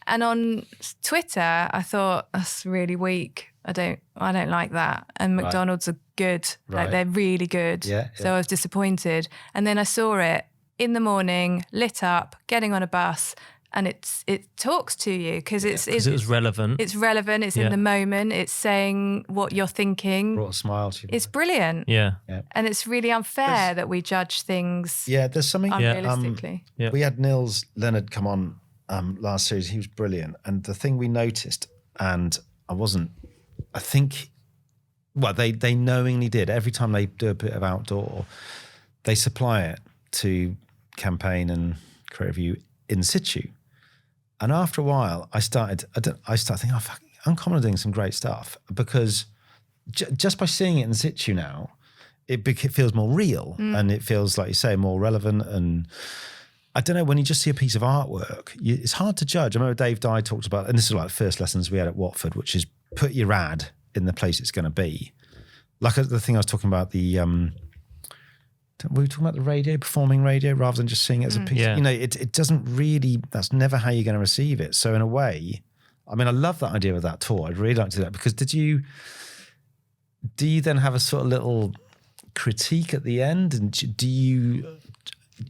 And on Twitter, I thought, that's really weak. I don't like that. And McDonald's are good. Like, they're really good. Yeah. So I was disappointed. And then I saw it in the morning, lit up, getting on a bus. And it talks to you because it was relevant. It's relevant. It's in the moment. It's saying what you're thinking. Brought a smile to you. It's brilliant. Yeah. And it's really unfair that we judge things. Yeah, there's something unrealistically. We had Nils Leonard come on last series. He was brilliant. And the thing we noticed, and they knowingly did. Every time they do a bit of outdoor, they supply it to campaign and creative view in situ. And after a while, I started thinking, Uncommon are doing some great stuff, because just by seeing it in situ now, it feels more real and it feels, like you say, more relevant. And I don't know, when you just see a piece of artwork, it's hard to judge. I remember Dave Dye talked about, and this is like the first lessons we had at Watford, which is put your ad in the place it's going to be. Like the thing I was talking about, we were talking about the radio, performing radio, rather than just seeing it as a piece. Yeah. It doesn't really, that's never how you're going to receive it. So in a way, I love that idea of that tour. I'd really like to do that, because do you then have a sort of little critique at the end? And do you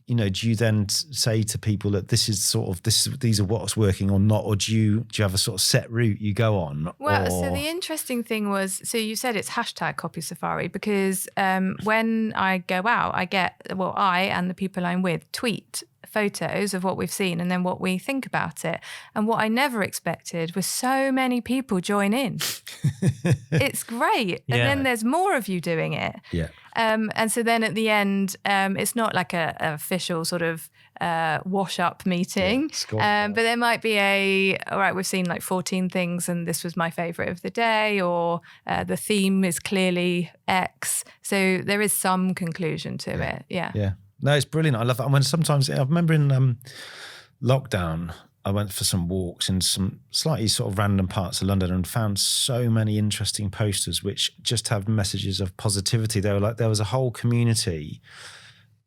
do you then say to people that these are what's working or not, or do you have a sort of set route you go on? Well, so the interesting thing was, so you said it's hashtag Copy Safari, because when I go out, I and the people I'm with tweet photos of what we've seen and then what we think about it. And what I never expected was so many people join in. It's great. And then there's more of you doing it. Yeah. And so then at the end, it's not like an official sort of wash up meeting, but there might be all right, we've seen like 14 things and this was my favorite of the day, or the theme is clearly X. So there is some conclusion to it. Yeah. Yeah. No, it's brilliant. I love it. Sometimes I remember in lockdown, I went for some walks in some slightly sort of random parts of London and found so many interesting posters which just have messages of positivity. They were like, there was a whole community,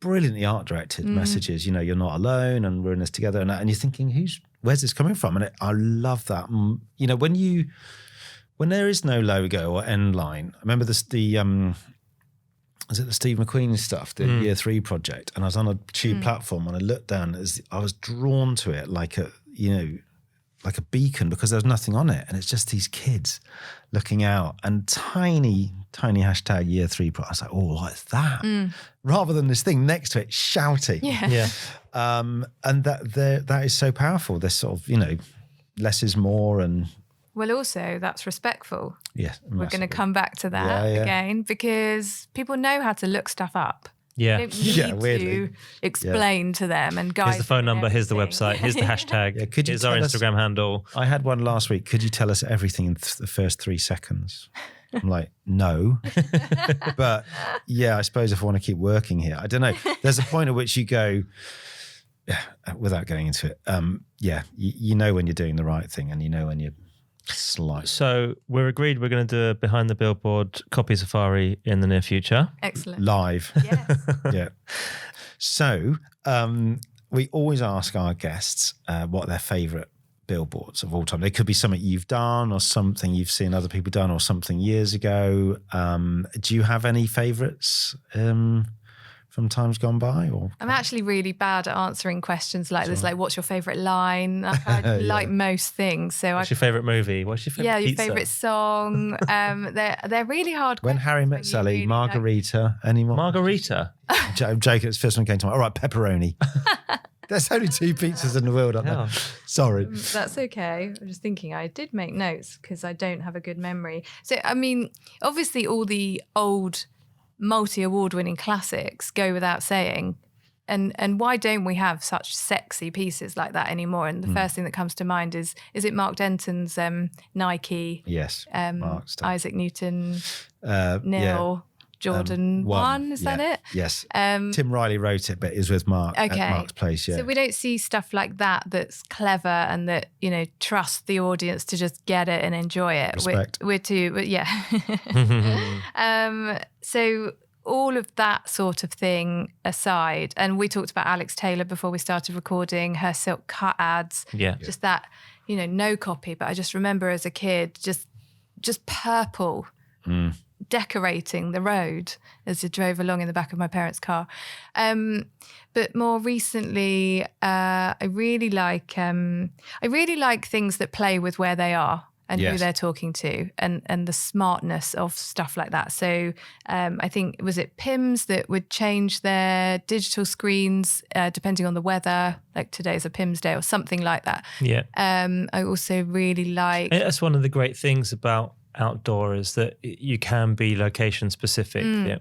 brilliantly art directed messages, you're not alone and we're in this together. And you're thinking, where's this coming from? And I love that. When there is no logo or end line, I remember was it the Steve McQueen stuff, the Year 3 project? And I was on a tube platform and I looked down, I was drawn to it like a beacon, because there was nothing on it. And it's just these kids looking out and tiny hashtag Year 3. I was like, oh, what's that? Rather than this thing next to it shouting. Yeah. And that is so powerful. This sort of, less is more. And well, also that's respectful. Yes. We're going to come back to that again, because people know how to look stuff up. Yeah. You don't need to explain to them and guide. Here's the phone number, here's the website, here's the hashtag, here's our Instagram handle. I had one last week. Could you tell us everything in the first 3 seconds? I'm like, no. But I suppose if I want to keep working here, I don't know. There's a point at which you go, without going into it, you know when you're doing the right thing and you know when you're slight. So we're agreed we're going to do a Behind the Billboard Copy Safari in the near future. Excellent. Live. Yes. Yeah. So we always ask our guests what their favourite billboards of all time. They could be something you've done or something you've seen other people done or something years ago. Do you have any favourites from times gone by? Or I'm actually really bad at answering questions like this, like what's your favourite line? I like most things. So what's your favourite movie? What's your favourite your pizza? favourite song? They're really hard When questions. Harry Met Sally, really Margarita, anyone? Margarita? I'm joking, it's the first one came to mind. All right, pepperoni. There's only 2 pizzas in the world, aren't there? Sorry. That's okay. I'm just thinking I did make notes because I don't have a good memory. So, I mean, obviously all the old multi-award winning classics go without saying. And why don't we have such sexy pieces like that anymore? And the first thing that comes to mind is it Mark Denton's Nike? Yes, Mark stuff. Isaac Newton, Nil, Jordan 1, is that it? Yes. Tim Riley wrote it, but it was with Mark at Mark's place, So we don't see stuff like that's clever and that, trust the audience to just get it and enjoy it. Respect. We're too, but yeah. So all of that sort of thing aside, and we talked about Alex Taylor before we started recording, her silk cut ads. Yeah. Just that, no copy, but I just remember as a kid, just purple. Decorating the road as I drove along in the back of my parents' car. But more recently, I really like things that play with where they are and who they're talking to, and the smartness of stuff like that. So I think, was it Pimm's that would change their digital screens depending on the weather, like today's a Pimm's day or something like that. Yeah. I also really like... That's one of the great things about outdoor is that you can be location specific. Yeah.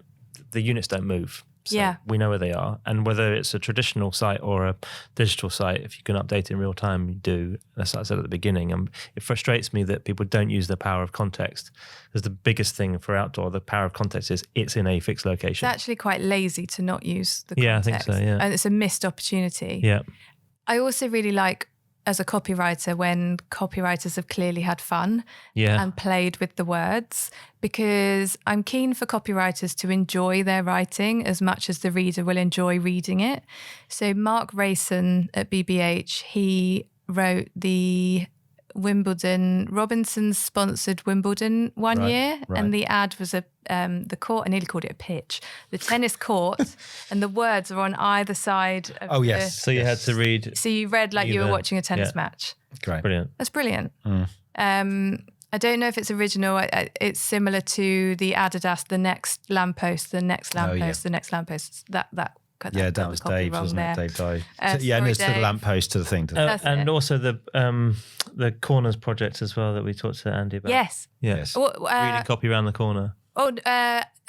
The units don't move. So we know where they are. And whether it's a traditional site or a digital site, if you can update it in real time, you do. That's what I said at the beginning. It frustrates me that people don't use the power of context. Because the biggest thing for outdoor, the power of context is it's in a fixed location. It's actually quite lazy to not use the context. Yeah, I think so, yeah. And it's a missed opportunity. Yeah. I also really like, as a copywriter, when copywriters have clearly had fun and played with the words, because I'm keen for copywriters to enjoy their writing as much as the reader will enjoy reading it. So Mark Rayson at BBH, he wrote the Wimbledon. Robinsons sponsored Wimbledon one year, and the ad was the court. I nearly called it a pitch. The tennis court, and the words are on either side. Of So you had to read. So you read like you were watching a tennis match. Great, brilliant. That's brilliant. I don't know if it's original. It's similar to the Adidas, the next lamppost, the next lamppost, the next lamppost. That was Dave, wasn't it? Dave Dye. And it's to the lamppost, to the thing. And also the Corners project as well that we talked to Andy about. Yes. Reading copy around the corner. Oh,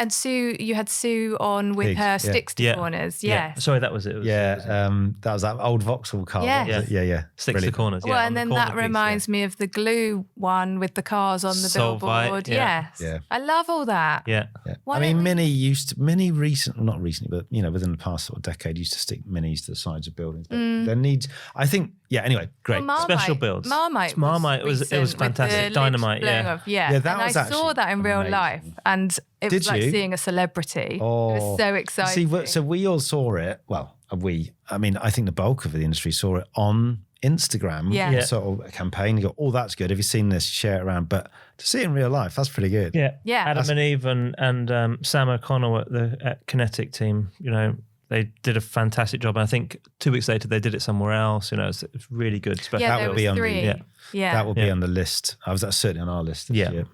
and Sue, you had Sue on with her sticks to corners. Yes. Sorry, that was it. That was that old Vauxhall car. Yes. Yeah. Sticks to corners. Well, and then that reminds me of the glue one with the cars on the billboard. Yes. Yeah. I love all that. Yeah. I mean, Mini recently, not recently, but within the past sort of decade, used to stick minis to the sides of buildings. There needs, I think. Yeah. Anyway, great. Well, special builds. Marmite was fantastic. Dynamite. Yeah. That was I saw that in real life, and it was like seeing a celebrity. Oh, it was so exciting. See, so we all saw it. Well, I mean, I think the bulk of the industry saw it on Instagram. Yeah. Sort of a campaign. You go, oh, that's good. Have you seen this? Share it around. But to see it in real life, that's pretty good. Yeah. Adam and Eve and Sam O'Connell at Kinetic team, they did a fantastic job. And I think 2 weeks later, they did it somewhere else. It's really good. That would be on that would be on the list. That's certainly on our list this year.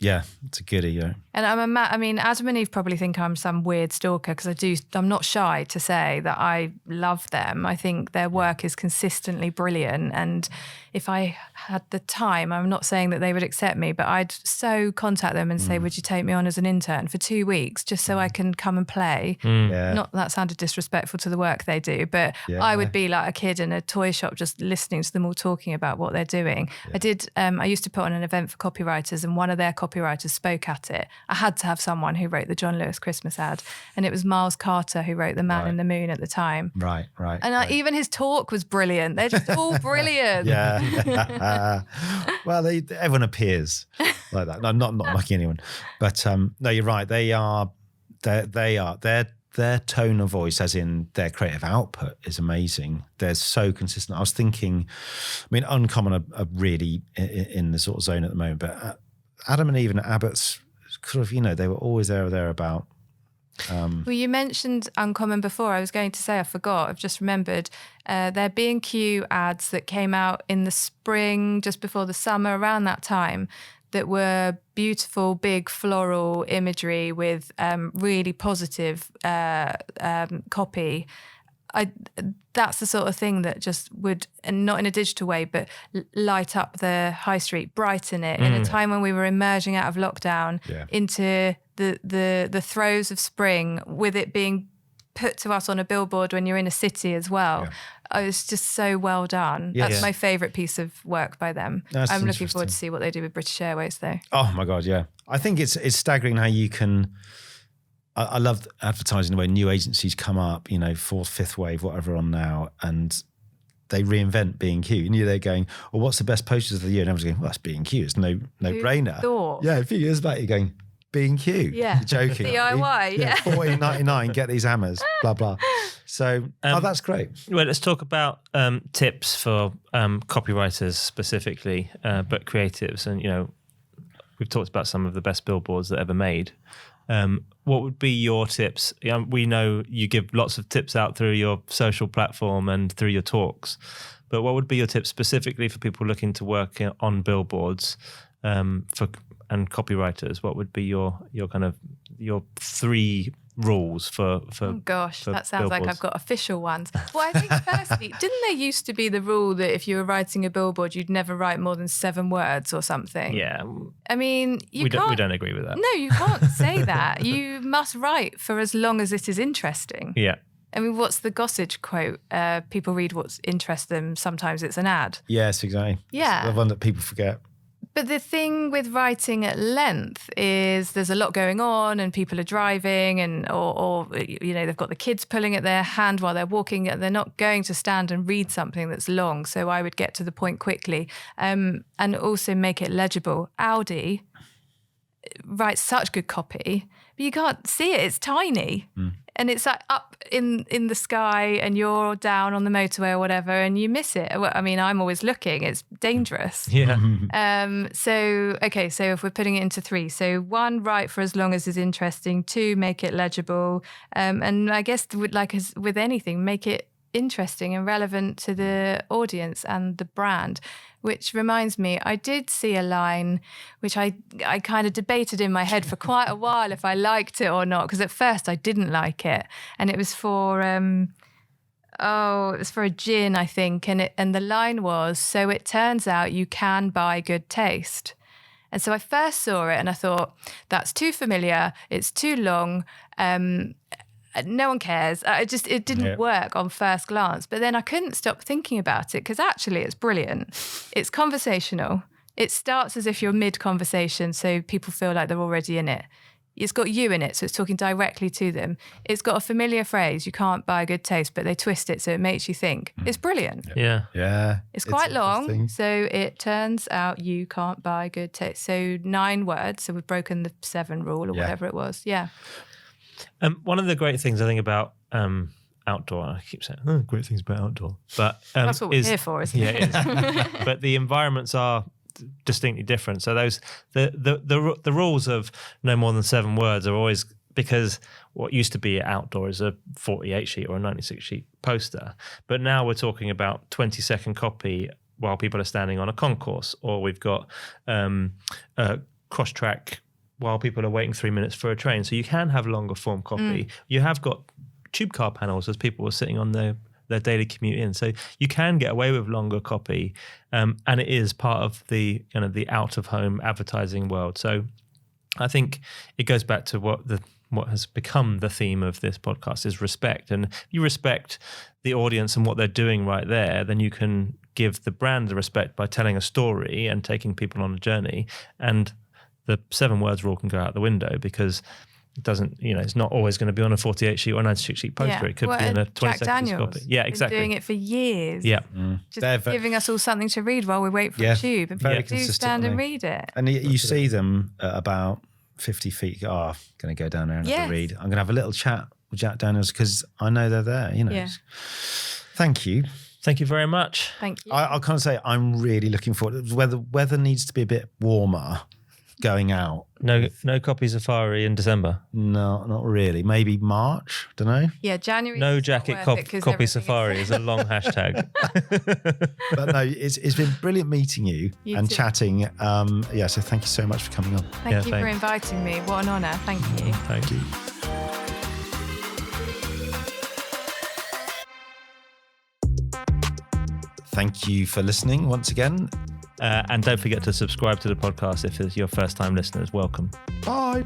Yeah, it's a goodie, And Adam and Eve probably think I'm some weird stalker because I'm not shy to say that I love them. I think their work is consistently brilliant. And if I had the time, I'm not saying that they would accept me, but I'd so contact them and say, would you take me on as an intern for 2 weeks just so I can come and play? Not that sounded disrespectful to the work they do, but I would be like a kid in a toy shop just listening to them all talking about what they're doing. I used to put on an event for copywriters, and one of their copywriters spoke at it. I had to have someone who wrote the John Lewis Christmas ad, and it was Miles Carter who wrote The Man in the Moon at the time. Right. And even his talk was brilliant. They're just all brilliant. Well, everyone appears like that. No, not mocking anyone, but no, you're right. They are their tone of voice, as in their creative output, is amazing. They're so consistent. I was thinking, Uncommon are really in the sort of zone at the moment, but Adam and Eve and Abbott's sort of, they were always there or thereabout. Well, you mentioned Uncommon before. I was going to say, I forgot. I've just remembered. Their B&Q ads that came out in the spring, just before the summer, around that time, that were beautiful, big floral imagery with really positive copy. That's the sort of thing that just would, and not in a digital way, but light up the high street, brighten it in a time when we were emerging out of lockdown into the throes of spring, with it being put to us on a billboard when you're in a city as well. It was just so well done. That's my favourite piece of work by them. I'm looking forward to see what they do with British Airways though. Oh my God, yeah. I think it's staggering how you can... I love advertising the way new agencies come up, fourth, fifth wave, whatever on now, and they reinvent B&Q. And they're going, well, what's the best posters of the year? And everyone's going, well, that's B&Q. It's no brainer. Thought? Yeah, a few years back, you're going, B&Q. Yeah. You're joking. DIY, yeah. $14.99, get these hammers, blah, blah. So, that's great. Well, let's talk about tips for copywriters specifically, but creatives. And, we've talked about some of the best billboards that ever made. What would be your tips? We know you give lots of tips out through your social platform and through your talks, but what would be your tips specifically for people looking to work on billboards and copywriters? What would be your three rules for oh gosh, for that sounds billboards? Like I've got official ones. Well, I think firstly, didn't there used to be the rule that if you were writing a billboard, you'd never write more than 7 words or something? Yeah. I mean, we don't agree with that. No, you can't say that. You must write for as long as it is interesting. Yeah. I mean, what's the Gossage quote? People read what interests them. Sometimes it's an ad. Yes, exactly. Yeah. It's the one that people forget. But the thing with writing at length is there's a lot going on and people are driving or they've got the kids pulling at their hand while they're walking. They're not going to stand and read something that's long. So I would get to the point quickly and also make it legible. Audi writes such good copy but you can't see it. It's tiny. And it's like up in the sky and you're down on the motorway or whatever and you miss it. Well, I mean, I'm always looking. It's dangerous. Yeah. So if we're putting it into 3, so 1, write for as long as is interesting. 2, make it legible. And I guess with anything, make it interesting and relevant to the audience and the brand. Which reminds me, I did see a line which I kind of debated in my head for quite a while if I liked it or not, because at first I didn't like it, and it was for a gin, I think, and the line was, "So it turns out you can buy good taste." And so I first saw it and I thought, that's too familiar, it's too long. No one cares. It didn't work on first glance. But then I couldn't stop thinking about it because actually it's brilliant. It's conversational. It starts as if you're mid-conversation, so people feel like they're already in it. It's got you in it, so it's talking directly to them. It's got a familiar phrase, you can't buy good taste, but they twist it so it makes you think. It's brilliant. Yeah. It's quite long, so it turns out you can't buy good taste. So 9 words, so we've broken the 7 rule or whatever it was. Yeah. One of the great things I think about outdoor, I keep saying great things about outdoor, but that's what we're here for, isn't it? Yeah, it is. But the environments are distinctly different. So those the rules of no more than 7 words are always, because what used to be outdoor is a 48 sheet or a 96 sheet poster, but now we're talking about 20-second copy while people are standing on a concourse, or we've got a cross track while people are waiting 3 minutes for a train. So you can have longer form copy. You have got tube car panels as people were sitting on their daily commute in. So you can get away with longer copy. And it is part of the kind of the out of home advertising world. So I think it goes back to what has become the theme of this podcast is respect. And if you respect the audience and what they're doing right there, then you can give the brand the respect by telling a story and taking people on a journey. And the 7 words rule can go out the window because it doesn't, it's not always going to be on a 48 sheet or a 96 sheet poster. It could be in a 20-second copy. Yeah, exactly. Been doing it for years. Yeah. Just giving us all something to read while we wait for a tube. And very people do stand and read it. And you see them at about 50 feet. I'm going to go down there and have a read. I'm going to have a little chat with Jack Daniels because I know they're there, Thank you. Thank you very much. Thank you. I'll kind of say I'm really looking forward. Weather needs to be a bit warmer going out. No coppy safari in December. No, not really. Maybe March. Don't know. Yeah, January. No jacket copy safari is a long hashtag. But no, it's been brilliant meeting you and chatting. So thank you so much for coming on. Thank you for inviting me. What an honour. Thank you. Thank you. Thank you for listening once again. And don't forget to subscribe to the podcast if it's your first time listeners. Welcome. Bye.